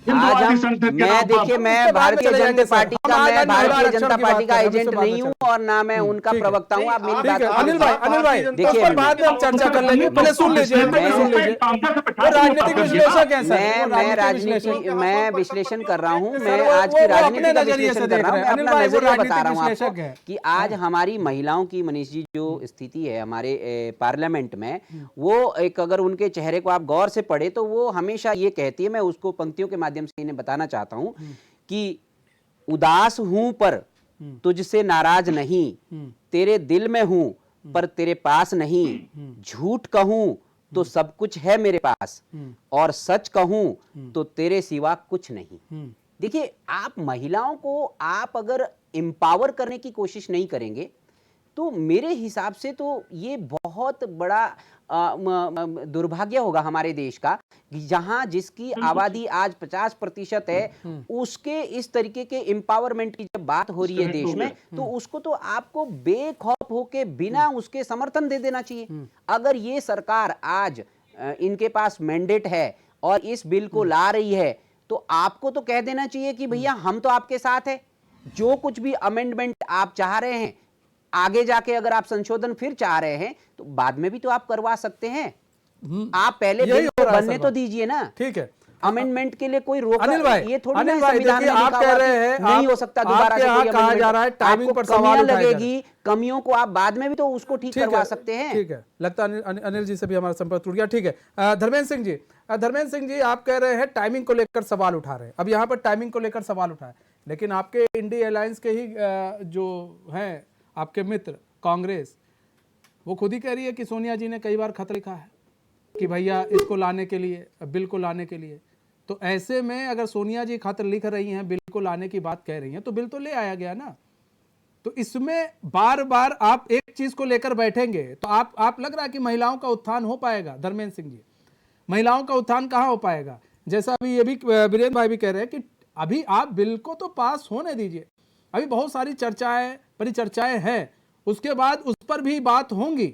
हिंदुवादी हम, संगठन के मैं नाम पर। देखिए, मैं भारतीय जनता पार्टी का, मैं भारतीय जनता पार्टी का एजेंट नहीं हूं और ना मैं उनका प्रवक्ता हूं। आप मेरी बात को अनिल भाई देखिए, उस पर बाद में हम चर्चा कर लेंगे, पहले सुन लीजिए, वो राजनीतिक विश्लेषक हैं सर, मैं राजनीति, मैं विश्लेषण कर रहा हूं, मैं आज की राजनीति का विश्लेषण कर रहा हूं, मैं अपना नजरिया बता रहा हूं आपको कि आज हमारी महिलाओं की, मनीष जी, जो स्थिति है हमारे पार्लियामेंट में, वो एक, अगर उनके चेहरे को आप गौर से पढ़े तो वो हमेशा ये कहती है, मैं उसको पंक्तियों के माध्यम से इन्हें बताना चाहता हूं कि उदास हूं पर तुझसे नाराज नहीं, तेरे दिल में हूं पर तेरे पास नहीं, झूठ कहूं तो सब कुछ है मेरे पास और सच कहूं तो तेरे सिवा कुछ नहीं। देखिए, आप महिलाओं को आप अगर एम्पावर करने की कोशिश नहीं करेंगे तो मेरे हिसाब से तो ये बहुत बड़ा दुर्भाग्य होगा हमारे देश का, जहां जिसकी आबादी आज 50% है, उसके इस तरीके के एम्पावरमेंट की जब बात हो रही है देश में, तो उसको तो आपको बेखौफ होके बिना उसके समर्थन दे देना चाहिए। अगर ये सरकार आज इनके पास मैंडेट है और इस बिल को ला रही है, तो आपको तो कह देना चाहिए कि भैया हम तो आपके साथ है, जो कुछ भी अमेंडमेंट आप चाह रहे हैं, आगे जाके अगर आप संशोधन फिर चाह रहे हैं तो बाद में भी तो आप करवा सकते हैं। आप पहले बिल को बनने तो दीजिए ना। ठीक है, अमेंडमेंट के लिए कोई रोक, अनिल भाई, ये थोड़ी अनिल ना भाई, संविधान में देखिए, आप लिखा कह हुआ रहे कि हैं नहीं हो सकता दोबारा से कोई कहा जा रहा है टाइमिंग पर सवाल उठाया जा रहा है। लगेगी, कमियों को आप बाद में भी तो उसको ठीक करवा सकते हैं। ठीक है, लगता है अनिल जी से भी हमारा संपर्क टूट गया। ठीक है, धर्मेंद्र सिंह जी, आप कह रहे हैं टाइमिंग को लेकर सवाल उठा रहे हैं। अब यहाँ पर टाइमिंग को लेकर सवाल उठाए, लेकिन आपके इंडिया अलायंस के ही जो हैं आपके मित्र कांग्रेस, वो खुद ही कह रही है कि सोनिया जी ने कई बार खत लिखा है कि भैया इसको लाने के लिए, बिल को लाने के लिए। तो ऐसे में अगर सोनिया जी खत लिख रही हैं, बिल को लाने की बात कह रही हैं, तो बिल तो ले आया गया ना। तो इसमें बार बार आप एक चीज को लेकर बैठेंगे तो आप लग रहा है कि महिलाओं का उत्थान हो पाएगा? धर्मेंद्र सिंह जी, महिलाओं का उत्थान कहाँ हो पाएगा? जैसा अभी ये भी वीरेंद्र भाई भी कह रहे हैं कि अभी आप बिल को तो पास होने दीजिए, अभी बहुत सारी चर्चाएं परिचर्चाएं हैं, उसके बाद उस पर भी बात होंगी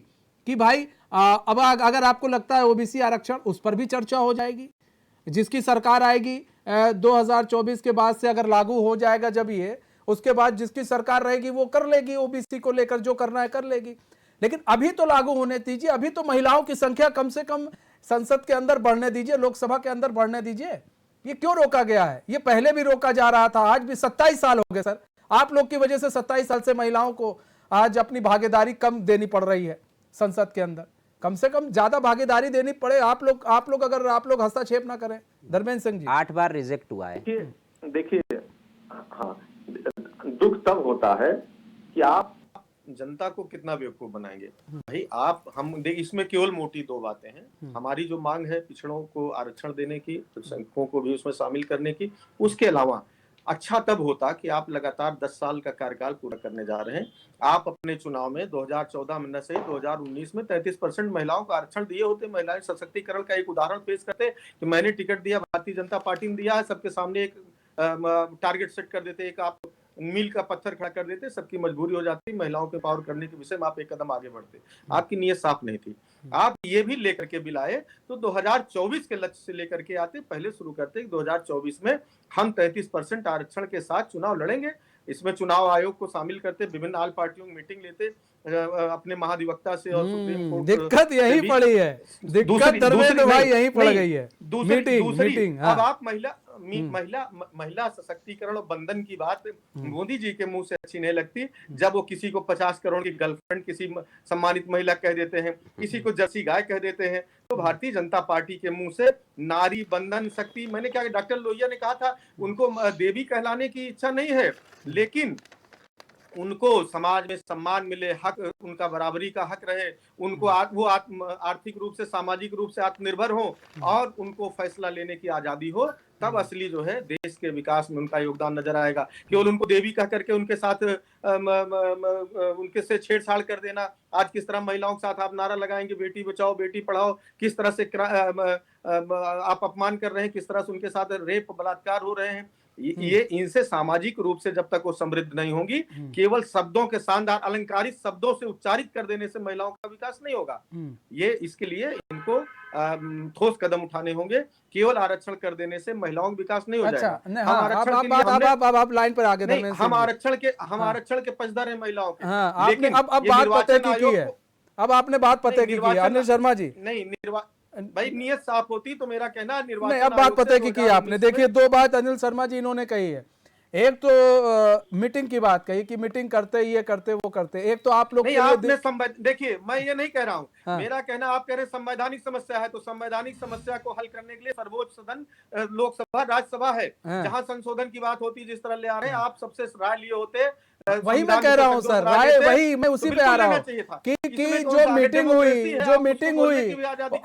कि भाई अब अगर आपको लगता है ओबीसी आरक्षण, उस पर भी चर्चा हो जाएगी। जिसकी सरकार आएगी 2024 के बाद से अगर लागू हो जाएगा जब ये, उसके बाद जिसकी सरकार रहेगी वो कर लेगी, ओबीसी को लेकर जो करना है कर लेगी। लेकिन अभी तो लागू होने दीजिए, अभी तो महिलाओं की संख्या कम से कम संसद के अंदर बढ़ने दीजिए, लोकसभा के अंदर बढ़ने दीजिए। ये क्यों रोका गया है? ये पहले भी रोका जा रहा था, आज भी 27 साल हो गए सर। आप लोग की वजह से 27 साल से महिलाओं को आज अपनी भागीदारी कम देनी पड़ रही है संसद के अंदर। कम से कम ज्यादा भागीदारी देनी पड़े। आप लोग अगर आप लोग हस्तक्षेप ना करें। धर्मेंद्र सिंह जी, 8 बार रिजेक्ट हुआ है। देखिए, हाँ, दुख तब होता है कि आप जनता को कितना बेवकूफ बनाएंगे। भाई आप हम इसमें केवल मोटी दो बातें हैं। हमारी जो मांग है पिछड़ों को आरक्षण देने की, अल्पसंख्यकों को भी उसमें शामिल करने की, उसके अलावा अच्छा तब होता कि आप लगातार 10 साल का कार्यकाल पूरा करने जा रहे हैं। आप अपने चुनाव में 2014 में न सही 2019 में 33% महिलाओं को आरक्षण दिए होते। महिला सशक्तिकरण का एक उदाहरण पेश करते कि मैंने टिकट दिया, भारतीय जनता पार्टी ने दिया है, सबके सामने एक टारगेट सेट कर देते, एक आप मील का पत्थर खड़ा कर देते, सबकी मजबूरी हो जाती, महिलाओं के पावर करने के विषय में आप एक कदम आगे बढ़ते। आपकी नीयत साफ नहीं थी। आप ये भी लेकर के भी लाए तो 2024 के लक्ष्य से लेकर के आते, पहले शुरू करते 2024 में हम 33% आरक्षण के साथ चुनाव लड़ेंगे। इसमें चुनाव आयोग को शामिल करते, विभिन्न आल पार्टियों की मीटिंग लेते, अपने महाधिवक्ता से और सुप्रीम कोर्ट। दिक्कत यही पड़ी है, दिक्कत धर्मेंद्र भाई यही पड़ गई है। मीटिंग। अब आप महिला सशक्तिकरण और बंधन की बात मोदी जी के मुंह से अच्छी नहीं लगती, जब वो किसी को 50 करोड़ की गर्लफ्रेंड किसी सम्मानित महिला कह देते हैं, किसी को जर्सी गाय कह देते हैं। तो भारतीय जनता पार्टी के मुंह से नारी बंधन शक्ति, मैंने क्या, डॉक्टर लोहिया ने कहा था उनको देवी कहलाने की इच्छा नहीं है, लेकिन उनको समाज में सम्मान मिले, हक उनका बराबरी का हक रहे, उनको वो आर्थिक रूप से सामाजिक रूप से आत्मनिर्भर हो और उनको फैसला लेने की आजादी हो, तब असली जो है देश के विकास में उनका योगदान नजर आएगा। केवल उनको देवी कह करके उनके साथ उनके से छेड़छाड़ कर देना, आज किस तरह महिलाओं के साथ आप नारा लगाएंगे बेटी बचाओ बेटी पढ़ाओ, किस तरह से आप अपमान कर रहे हैं, किस तरह से उनके साथ रेप बलात्कार हो रहे हैं। ये इनसे सामाजिक रूप से जब तक वो समृद्ध नहीं होंगी, केवल शब्दों के शानदार अलंकारित शब्दों से उच्चारित कर देने से महिलाओं का विकास नहीं होगा। ये इसके लिए इनको ठोस कदम उठाने होंगे। केवल आरक्षण कर देने से महिलाओं का विकास नहीं हो जाएगा। आप लाइन पर आगे। हम आरक्षण के पक्षधर हैं महिलाओं के। लेकिन अब बात पते की है, अब आपने बात पते की है अनिल शर्मा जी। नहीं, भाई नियत साफ होती तो मेरा कहना निर्वाचन नहीं, अब बात पते की आपने। देखिए, दो बात अनिल शर्मा जी इन्होंने कही है। एक तो मीटिंग की बात कही कि मीटिंग करते, ये करते, वो करते। एक तो आप लोग देखिए, मैं ये नहीं कह रहा हूँ। हाँ। मेरा कहना, आप कह रहे संवैधानिक समस्या है, तो संवैधानिक समस्या को हल करने के लिए सर्वोच्च सदन लोकसभा राज्यसभा है। हाँ। जहाँ संशोधन की बात होती, जिस तरह ले आ रहे हैं, आप सबसे राय लिए होते। वही मैं कह रहा हूँ सर, राय वही मैं उसी पे आ रहा हूँ कि जो मीटिंग हुई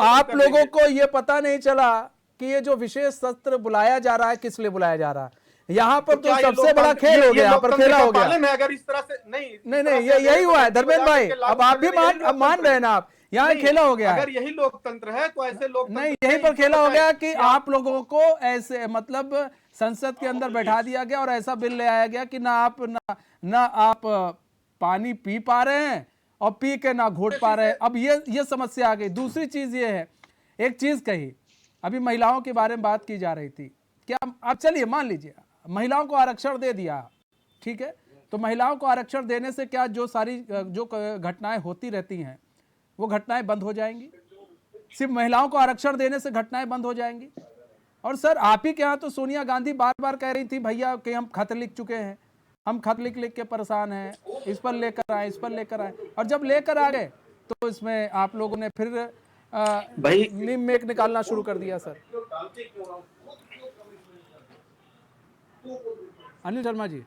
आप लोगों को ये पता नहीं चला कि ये जो विशेष सत्र बुलाया जा रहा है किस लिए बुलाया जा रहा है। यहाँ पर तो सबसे बड़ा खेल हो गया, यहाँ पर खेला हो गया। अगर इस तरह से नहीं, यही हुआ है धर्मेंद्र भाई। अब आप भी मान रहे हैं ना, आप यहाँ खेला हो गया। अगर यही लोकतंत्र है तो ऐसे लोग नहीं, यहीं पर खेला हो गया कि आप लोगों को ऐसे मतलब संसद के अंदर बैठा दिया गया और ऐसा बिल ले आया गया कि ना आप पानी पी पा रहे हैं और पी के ना घोट पा रहे हैं। अब ये समस्या आ गई। दूसरी चीज ये है, एक चीज कही, अभी महिलाओं के बारे में बात की जा रही थी। क्या आप चलिए मान लीजिए महिलाओं को आरक्षण दे दिया, ठीक है, तो महिलाओं को आरक्षण देने से क्या जो सारी जो घटनाएं होती रहती हैं वो घटनाएं बंद हो जाएंगी? सिर्फ महिलाओं को आरक्षण देने से घटनाएं बंद हो जाएंगी? और सर आप ही के यहाँ तो सोनिया गांधी बार बार कह रही थी भैया कि हम खत लिख चुके हैं, हम खत लिख के परेशान हैं, इस पर लेकर आए, इस पर लेकर आए। और जब लेकर आ गए तो इसमें आप लोगों ने फिर नीम मेक निकालना शुरू कर दिया। सर अनिल शर्मा जी,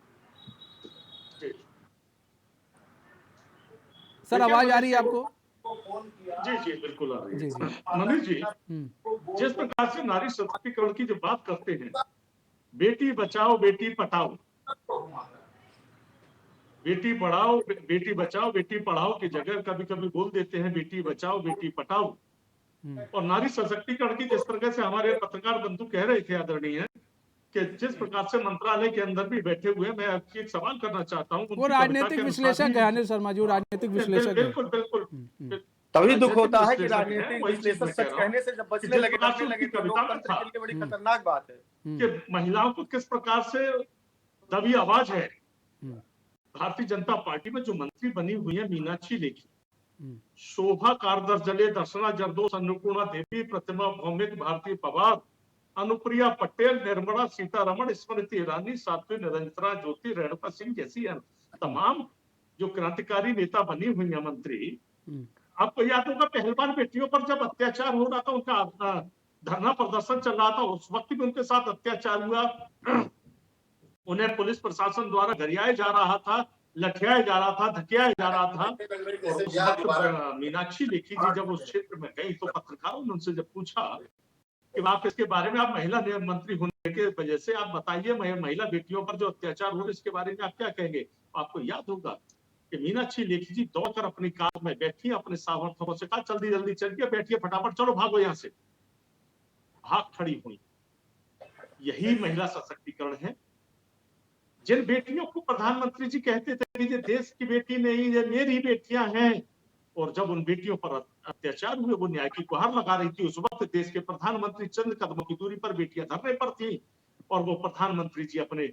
सर आवाज आ रही है आपको? जी बिल्कुल आ रही है। मनीष जी, जिस प्रकार से नारी सशक्तिकरण की जब बात करते हैं, बेटी बचाओ बेटी पढ़ाओ, बेटी पढ़ाओ बेटी बचाओ बेटी पढ़ाओ की जगह कभी कभी बोल देते हैं बेटी बचाओ बेटी पढ़ाओ। और नारी सशक्तिकरण की जिस तरह से हमारे पत्रकार बंधु कह रहे थे आदरणीय, कि जिस प्रकार से मंत्रालय के अंदर भी बैठे हुए, मैं आपसे एक सवाल करना चाहता हूँ। वो राजनीतिक विश्लेषक है अनिल शर्मा जी, राजनीतिक विश्लेषक। बिल्कुल तभी दुख होता है कि विश्लेषक हैं, राजनीतिक वही चीज विश्लेषक मैं सच कह रहा हूं कहने से जब कि बचने जिस लगे प्रकार से डरने उसकी लगे तो कविता में लोकतंत्र था के लिए बड़ी खतरनाक बात है। कि महिलाओं को किस प्रकार से दबी आवाज है। भारतीय जनता पार्टी में जो मंत्री बनी हुई है मीनाक्षी लेखी, शोभा कारदर्श जले दर्शना जरदोस अन्नपूर्णा देवी प्रतिमा भौमिक भारती पवार अनुप्रिया पटेल निर्मला सीतारमण स्मृति ईरानी साध्वी निरंजना ज्योति रेणुका सिंह जैसी तमाम जो क्रांतिकारी नेता बनी हुई है मंत्री। आपको याद होगा पहली बार बेटियों पर जब अत्याचार हो रहा था, उनका धरना प्रदर्शन चल रहा था, उस वक्त भी उनके साथ अत्याचार हुआ। उन्हें पुलिस प्रशासन द्वारा गरियाया जा रहा था, लठियाया जा रहा था, धकियाया जा रहा था। और उस वक्त मीनाक्षी लेखी जी जब उस क्षेत्र में गई तो पत्रकारों ने उनसे जब पूछा कि आप इसके बारे में, आप महिला मंत्री होने के वजह से आप बताइए, महिला बेटियों पर जो अत्याचार हो रहा है इसके बारे में आप क्या कहेंगे। आपको याद होगा कि मीनाक्षी लेखी जी दौड़कर अपनी कार में बैठी, अपने सामर्थ्यों से कहा जल्दी जल्दी चलिए, बैठिए फटाफट, चलो भागो यहाँ से, भाग खड़ी हुई। यही महिला सशक्तिकरण है। जिन बेटियों को प्रधानमंत्री जी कहते थे कि ये देश की बेटी नहीं, ये मेरी बेटियां हैं, और जब उन बेटियों पर अत्याचार हुए, वो न्याय की गुहार लगा रही थी, उस वक्त देश के प्रधानमंत्री चंद कदमों की दूरी पर बेटियां धरने पर थी, और वो प्रधानमंत्री जी अपने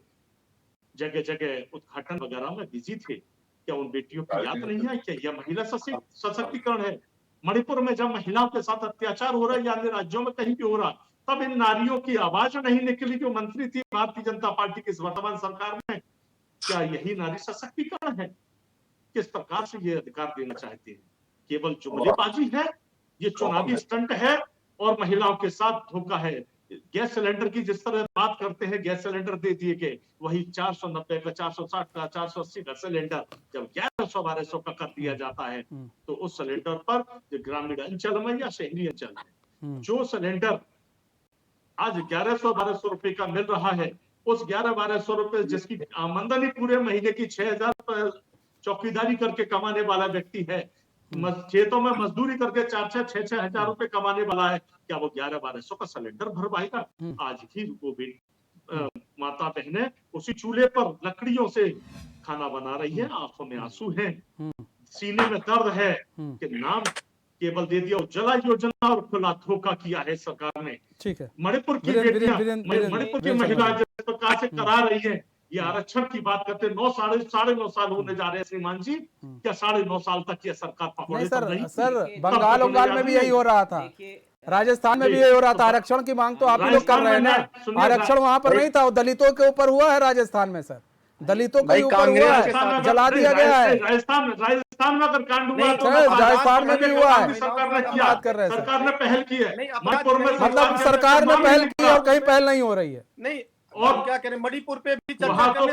जगह जगह उद्घाटन वगैरह में बिजी थे। क्या उन बेटियों की याद नहीं है? क्या यह महिला सशक्तिकरण है? मणिपुर में जब महिलाओं के साथ अत्याचार हो रहा है या अन्य राज्यों में कहीं भी हो रहा, तब इन नारियों की आवाज नहीं निकली जो मंत्री थी भारतीय जनता पार्टी की इस वर्तमान सरकार में। क्या यही नारी सशक्तिकरण है? किस प्रकार से ये अधिकार देना चाहते हैं? केवल जुमलेबाजी है, ये चुनावी स्टंट है, और महिलाओं के साथ धोखा है। गैस सिलेंडर की जिस तरह बात करते हैं, गैस सिलेंडर दे दिए गए, वही 490 का, 460 का, 480 का सिलेंडर जब 1100-1200 का कर दिया जाता है, तो उस सिलेंडर पर जो ग्रामीण अंचल में या शहरी अंचल में जो सिलेंडर आज 1100-1200 रुपए का मिल रहा है, उस 1100-1200 रुपए जिसकी आमदनी पूरे महीने की 6000 चौकीदारी करके कमाने वाला व्यक्ति है, खेतों में मजदूरी करके 4-6 हजार रुपए कमाने वाला है, क्या वो 1100-1200 का सिलेंडर भर पाएगा? आज भी वो भी माता बहनें उसी चूल्हे पर लकड़ियों से खाना बना रही है, आंखों में आंसू हैं, सीने में दर्द है कि नाम केवल दे दिया उज्ज्वला योजना और खुला धोखा किया है सरकार ने। ठीक है। मणिपुर की बेटियां, मणिपुर की महिलाएं जिस प्रकार से करा रही है, ये आरक्षण की बात करते हैं, 9 साढ़े 9 साल होने जा रहे हैं श्रीमान जी, क्या 9.5 साल तक ये सरकार पकौड़े नहीं पर रही? सर, बंगाल में भी यही हो रहा था, राजस्थान में भी यही हो रहा था। आरक्षण की मांग तो आप ही लोग कर रहे हैं ना, आरक्षण वहां पर नहीं था, दलितों के ऊपर हुआ है राजस्थान में सर, दलितों के ऊपर हुआ है, जला दिया गया है। राजस्थान में अगर कांड हुआ तो राजस्थान में भी हुआ है, सरकार ने किया, बात कर रहे हैं सरकार ने पहल की है, मणिपुर में मतलब सरकार ने पहल की और कहीं पहल नहीं हो रही है। नहीं, और क्या करें, मणिपुर पे भी वहां तो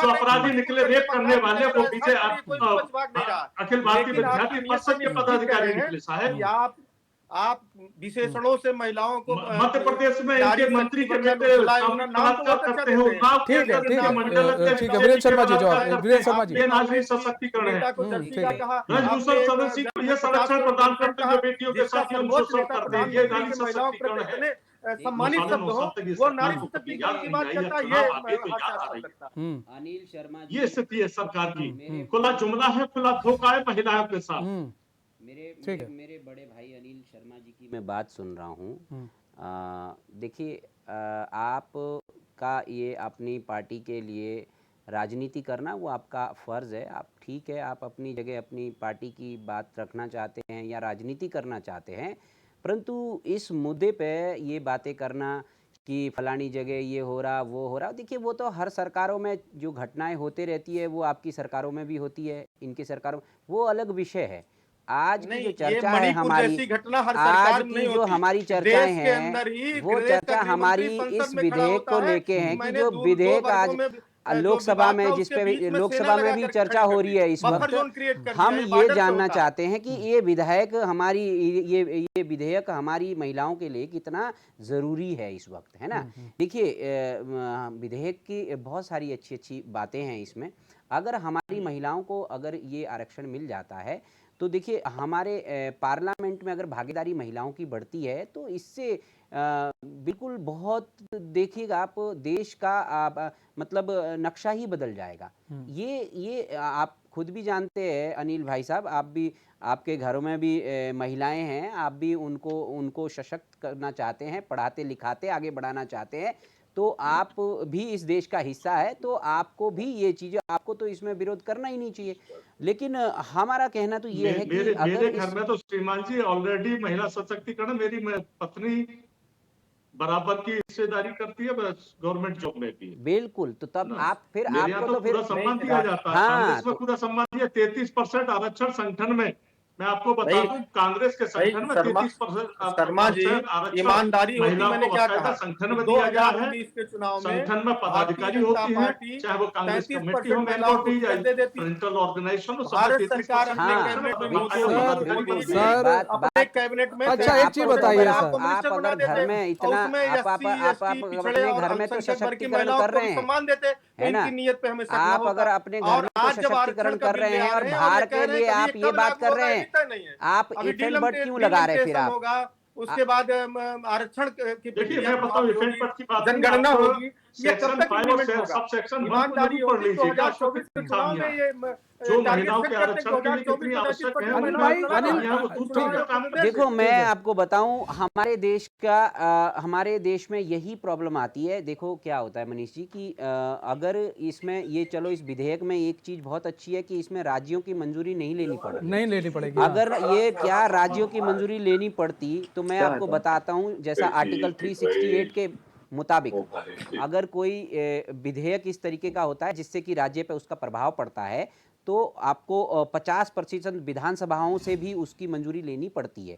अपराधी निकले, रेप करने वाले वो पीछे अखिल भारतीय विद्यार्थी परिषद के पदाधिकारी निकले साहब। आप विशेषणों से महिलाओं को मध्य प्रदेश में इनके मंत्री के बेटे करते हो, ठीक है वीरेंद्र शर्मा जी जवाब, वीरेंद्र शर्मा जी। ये नारी सशक्तिकरण है। रजभूषण सदस्य को ये संरक्षण प्रदान करते हुए बेटियों के साथ हम शोषण करते हैं, ये नारी सशक्तिकरण है। सम्मानित शब्द हो, वो नारी सशक्तिकरण की बात करता है, ये अनिल शर्मा ये स्थिति है सरकार की, खुला जुमला है, खुला धोखा है महिलाओं के साथ। मेरे बड़े भाई अनिल शर्मा जी की मैं बात सुन रहा हूँ। देखिए, आप का ये अपनी पार्टी के लिए राजनीति करना वो आपका फ़र्ज़ है, आप ठीक है, आप अपनी जगह अपनी पार्टी की बात रखना चाहते हैं या राजनीति करना चाहते हैं, परंतु इस मुद्दे पे ये बातें करना कि फलानी जगह ये हो रहा वो हो रहा, देखिए वो तो हर सरकारों में जो घटनाएं होते रहती है वो आपकी सरकारों में भी होती है, इनकी सरकारों में, वो अलग विषय है। आज की जो चर्चा है हमारी, आज की जो हमारी चर्चाएं हैं, वो चर्चा हमारी इस विधेयक को लेके है कि जो विधेयक आज लोकसभा में, जिसपे लोकसभा में भी चर्चा हो रही है इस वक्त, हम ये जानना चाहते हैं कि ये विधेयक हमारी, ये विधेयक हमारी महिलाओं के लिए कितना ज़रूरी है इस वक्त, है ना। देखिए, विधेयक की बहुत सारी अच्छी अच्छी बातें हैं इसमें। अगर हमारी महिलाओं को अगर ये आरक्षण मिल जाता है तो देखिए हमारे पार्लियामेंट में अगर भागीदारी महिलाओं की बढ़ती है तो इससे बिल्कुल बहुत देखिएगा आप देश का मतलब नक्शा ही बदल जाएगा। ये आप खुद भी जानते हैं अनिल भाई साहब, आप भी आपके घरों में भी महिलाएं हैं, आप भी उनको सशक्त करना चाहते हैं, पढ़ाते लिखाते आगे बढ़ाना चाहते हैं, तो आप भी इस देश का हिस्सा है, तो आपको भी ये चीजें, आपको तो इसमें विरोध करना ही नहीं चाहिए। लेकिन हमारा कहना तो ये है कि मेरे घर में तो श्रीमान जी ऑलरेडी महिला सशक्तिकरण, मेरी पत्नी बराबर की हिस्सेदारी करती है, गवर्नमेंट जॉब में भी। बिल्कुल, तो तब आप फिर मेरे आपको यहाँ तो फिर पूरा सम्मान दिया जाता है। हाँ, कांग्रेस में पूरा सम्मान दिया। 33% आरक्षण संगठन में, मैं आपको बता दूं, कांग्रेस के संगठन में 33% शर्मा जी, ईमानदारी होती मैंने क्या कहा, संगठन में दिया गया है। 2019 के चुनाव में संगठन में पदाधिकारी होती है, चाहे वो कांग्रेस कमेटी हो, मेंबर दी जाए, प्रिंटल ऑर्गेनाइजेशन हो, भारत सरकार अपने कैबिनेट में अच्छा एक चीज बताइए सर, आप अगर घर में इतना आप अपने घर में तो सशक्तिकरण कर रहे हैं, है ना? आप अगर अपने घर में तो सशक्तिकरण कर रहे हैं और बाहर के लिए आप ये बात कर रहे हैं, आप इफेल बट क्यों लगा रहे फिर आप? उसके बाद आरक्षण की देखिए मैं बताऊं, इफेक्ट पर की बात जनगणना होगी, ये कब तक इम्प्लीमेंट होगा? सब सेक्शन ईमानदारी होगी 2024 के चुनाव में ये जो महिलाओं के आरक्षण के लिए कितनी आवश्यक है। अनिल भाई, अनिल देखो मैं आपको बताऊं, हमारे देश में यही प्रॉब्लम आती है। देखो क्या होता है मनीष जी कि अगर इसमें ये चलो इस विधेयक में एक चीज बहुत अच्छी है कि इसमें राज्यों की मंजूरी नहीं लेनी पड़ेगी। अगर ये क्या राज्यों की मंजूरी लेनी पड़ती तो मैं आपको बताता हूं, जैसा आर्टिकल 368 के मुताबिक अगर कोई विधेयक इस तरीके का होता है जिससे कि राज्य पे उसका प्रभाव पड़ता है तो आपको 50% विधानसभाओं से भी उसकी मंजूरी लेनी पड़ती है।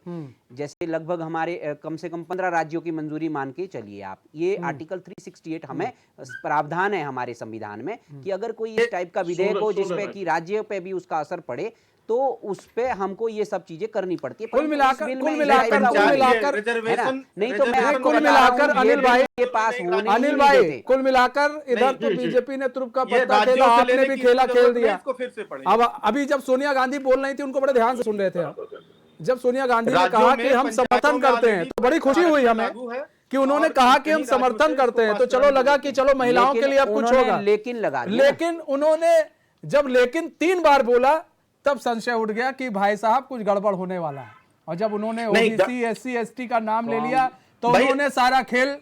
जैसे लगभग हमारे कम से कम 15 राज्यों की मंजूरी मान के चलिए आप। ये आर्टिकल 368 हमें प्रावधान है हमारे संविधान में कि अगर कोई इस टाइप का विधेयक हो जिसपे कि राज्यों पे भी उसका असर पड़े तो उस पे हमको ये सब चीजें करनी पड़ती है। कुल मिलाकर नहीं तो मैं कुल मिलाकर अनिल भाई के पास होने अनिल भाई कुल मिलाकर इधर तो बीजेपी ने तुरुप का पत्ता खेला, आपने भी खेला खेल दिया। अब अभी जब सोनिया गांधी बोल रही थी उनको बड़े ध्यान से सुन रहे थे आप। जब सोनिया गांधी ने कहा कि हम समर्थन करते हैं तो बड़ी खुशी हुई हमें कि उन्होंने कहा कि हम समर्थन करते हैं, तो चलो लगा कि चलो महिलाओं के लिए अब कुछ होगा। लेकिन उन्होंने जब 3 बार बोला तब संशय उठ गया कि भाई साहब कुछ गड़बड़ होने वाला है। और जब उन्होंने ओबीसी एससी एसटी का नाम ले लिया तो उन्होंने सारा खेल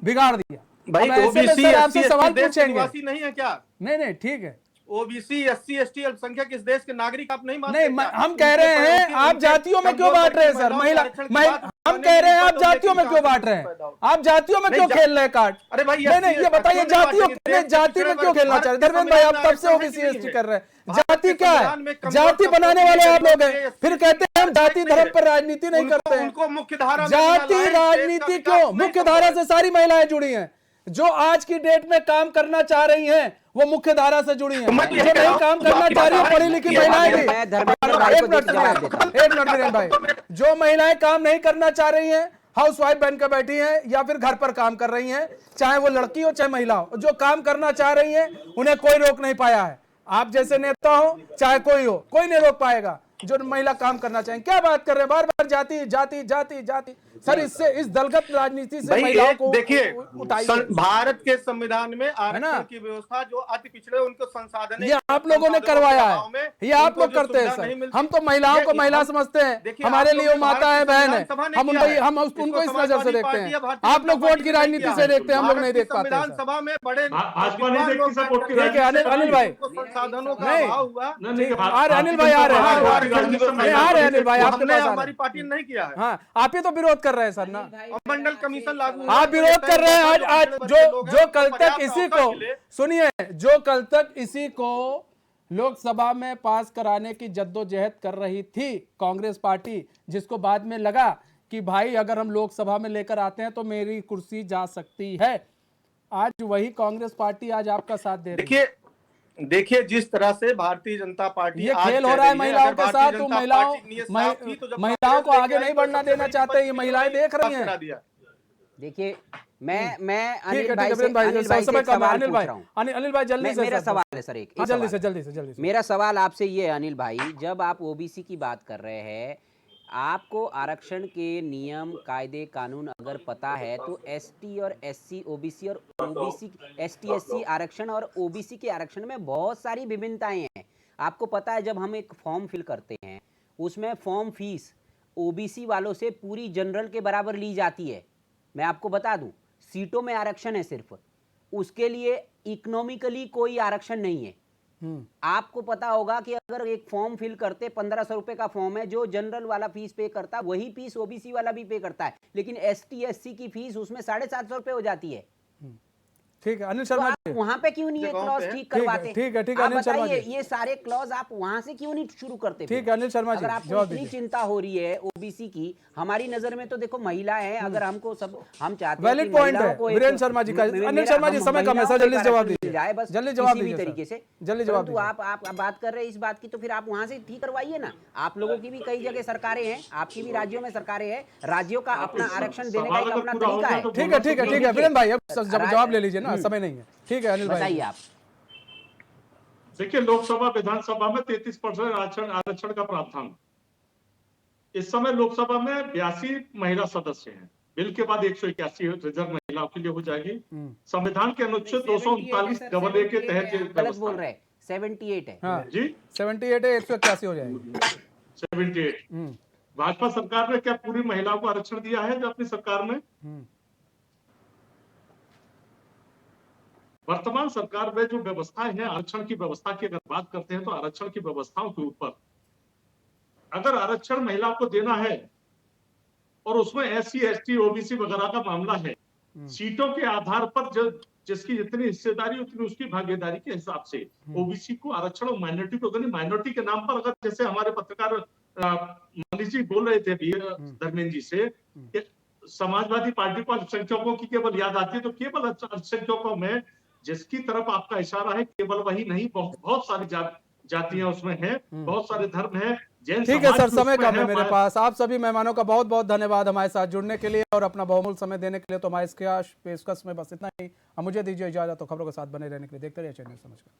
बिगाड़ दिया। भाई ओबीसी आपसे सवाल पूछेंगे नहीं है क्या? नहीं ठीक है, ओबीसी एससी एसटी अल्पसंख्यक इस देश के नागरिक आप नहीं मानते? नहीं हम कह रहे हैं आप जातियों में क्यों बांट रहे हैं सर? हम कह रहे हैं आप जातियों में क्यों बांट रहे हैं? आप जातियों में क्यों खेल रहे हैं कार्ड? अरे भाई नहीं ये बताइए जाति में क्यों खेलना चाह रहे? धर्मेंद्र भाई आप तब से ओबीसी एसटी कर रहे हैं, जाति क्या है? जाति बनाने वाले आप लोग हैं, फिर कहते हैं हम जाति धर्म पर राजनीति नहीं करते हैं। उनको मुख्य धारा जाति राजनीति क्यों? मुख्य धारा से सारी महिलाएं जुड़ी हैं। जो आज की डेट में काम करना चाह रही हैं वो मुख्य धारा से जुड़ी हैं। जो नहीं काम करना चाह रही है पढ़ी लिखी महिलाएं भी, एक मिनट वीरेन भाई, जो महिलाएं काम नहीं करना चाह रही हैं, हाउस वाइफ बनकर बैठी हैं या फिर घर पर काम कर रही हैं, चाहे वो लड़की हो चाहे महिला हो, जो काम करना चाह रही हैं उन्हें कोई रोक नहीं पाया है। आप जैसे नेता हो चाहे कोई हो, कोई नहीं रोक पाएगा जो महिला काम करना चाहें। क्या बात कर रहे हैं बार बार जाति जाति जाति जाति? सर इससे इस दलगत राजनीति से महिलाओं को देखिए, भारत के संविधान में आरक्षण की व्यवस्था जो अति पिछड़े उनको संसाधन ये आप लोगों ने करवाया है, ये आप लोग करते हैं सर। हम तो महिलाओं को महिला समझते हैं, हमारे लिए वो माता है बहन है, हम उनको इस नजर से देखते हैं। आप लोग वोट की राजनीति से देखते हैं, हम लोग नहीं देख पाते। विधानसभा में बड़े ठीक है अनिल भाई, संसाधनों का अभाव हुआ। अनिल भाई आ रहे हैं अनिल भाई, आपने हमारी पार्टी ने नहीं किया है। हाँ आप ही तो विरोध कर रहे हैं सर ना, मंडल कमीशन लागू, आप विरोध कर रहे हैं। आज जो कल तक इसी को सुनिए, जो कल तक इसी को लोकसभा में पास कराने की जद्दोजहद कर रही थी कांग्रेस पार्टी, जिसको बाद में लगा कि भाई अगर हम लोकसभा में लेकर आते हैं तो मेरी कुर्सी जा सकती है, आज वही कांग्रेस पार्टी आज आपका साथ दे रही है। देखिए जिस तरह से भारतीय जनता पार्टी ये खेल हो रहा है महिलाओं के साथ, तो महिलाओं को आगे नहीं बढ़ना देना चाहते, ये महिलाएं देख रही हैं। देखिए मैं ठीक अनिल है भाई से वीरेंद्र भाई, अनिल भाई से समय एक कम है। सवाल अनिल पूछ भाई, रहा हूँ। अनिल भाई जल्दी से मेरा सर, सवाल है सर, एक हाँ, जल्दी सवाल। से जल्दी से जल्दी से। मेरा सवाल आपसे ये है अनिल भाई, जब आप ओबीसी की बात कर रहे हैं, आपको आरक्षण के नियम कायदे कानून अगर पता है तो एसटी और एससी ओबीसी और ओबीसी एसटी एससी आरक्षण और ओबीसी के आरक्षण में बहुत सारी विभिन्नताएं हैं। आपको पता है जब हम एक फॉर्म फिल करते हैं उसमें फॉर्म फीस ओबीसी वालों से पूरी जनरल के बराबर ली जाती है। मैं आपको बता दूं, सीटों में आरक्षण है सिर्फ, उसके लिए इकोनॉमिकली कोई आरक्षण नहीं है। आपको पता होगा कि अगर एक फॉर्म फिल करते 1500 रुपए का फॉर्म है, जो जनरल वाला फीस पे करता है वही फीस ओबीसी वाला भी पे करता है, लेकिन एसटी एससी की फीस उसमें 750 रुपए हो जाती है। ठीक है अनिल तो शर्मा आप जी, वहां पे क्यों नहीं ये क्लॉज ठीक करवाते? ठीक है आप अनिल शर्मा बताइए जी। ये सारे क्लॉज आप वहां से क्यों नहीं शुरू करते? ठीक है अनिल शर्मा जी, अगर आपको जवाब इतनी दीजिए। चिंता हो रही है ओबीसी की, हमारी नजर में तो देखो महिला है, अगर हमको सब हम चाहते हैं वैलिड कि पॉइंट महिलाओं है को एक- वीरेंद्र शर्मा जी का। मे- अनिल मेरा- शर्मा जी हम समय कम है महिलाओं सर, को जल्दी एक से जवाब आरक्षण मिल दीजिए, जाए बस जल्दी जवाब किसी भी दीजिए तरीके सर, से। जल्दी जवाब परंतु दीजिए। आप बात कर रहे हैं इस बात की, तो फिर आप वहां से ठीक करवाइए ना। आप लोगों की भी कई जगह सरकारें हैं, आपकी भी राज्यों में सरकारें हैं, राज्यों का अपना आरक्षण देने का एक सवाल अगर अपना पूरा हो तरीका गया है। तो ठीक है वीरेंद्र भाई, अब जवाब ले लीजिए ना, समय नहीं है। ठीक है अनिल भाई, बताइए आप। देखिए, लोकसभा विधानसभा में 33% आरक्षण का प्रावधान। इस समय लोकसभा में 82 महिला सदस्य हैं। बिल के बाद 181 रिजर्व महिलाओं के लिए हो जाएगी। संविधान के अनुच्छेद 239 डबल ए के तहत ये गलत व्यवस्था बोल है। रहे हैं, 78 है। हाँ जी 78 है, 181 हो जाएगी। 78। भाजपा सरकार ने क्या पूरी महिलाओं को आरक्षण दिया है जो अपनी सरकार में? वर्तमान सरकार में जो व्यवस्थाएं हैं आरक्षण की व्यवस्था की अगर बात करते हैं तो आरक्षण की व्यवस्थाओं के ऊपर अगर आरक्षण महिलाओं को देना है और उसमें एससी एसटी ओबीसी वगैरह का मामला है, सीटों के आधार पर जो जिसकी जितनी हिस्सेदारी उतनी उसकी भागीदारी के हिसाब से ओबीसी को आरक्षण और माइनॉरिटी को माइनॉरिटी के नाम पर अगर जैसे हमारे पत्रकार मनीष जी बोल रहे थे अभी धर्मेंद्र जी से कि समाजवादी पार्टी को अल्पसंख्यकों की केवल याद आती है, तो केवल अल्पसंख्यकों में जिसकी तरफ आपका इशारा है केवल वही नहीं, बहुत सारी जातियां उसमें हैं, बहुत सारे धर्म हैं, जैन ठीक है समाज सर, भी समय उसमें कम है मेरे पास। आप सभी मेहमानों का बहुत बहुत धन्यवाद हमारे साथ जुड़ने के लिए और अपना बहुमूल्य समय देने के लिए। तो हमारे इसके पेशकश में बस इतना ही। अब मुझे दीजिए इजाजत, तो खबरों के साथ बने रहने के लिए देखते रहिए चैनल समझकर।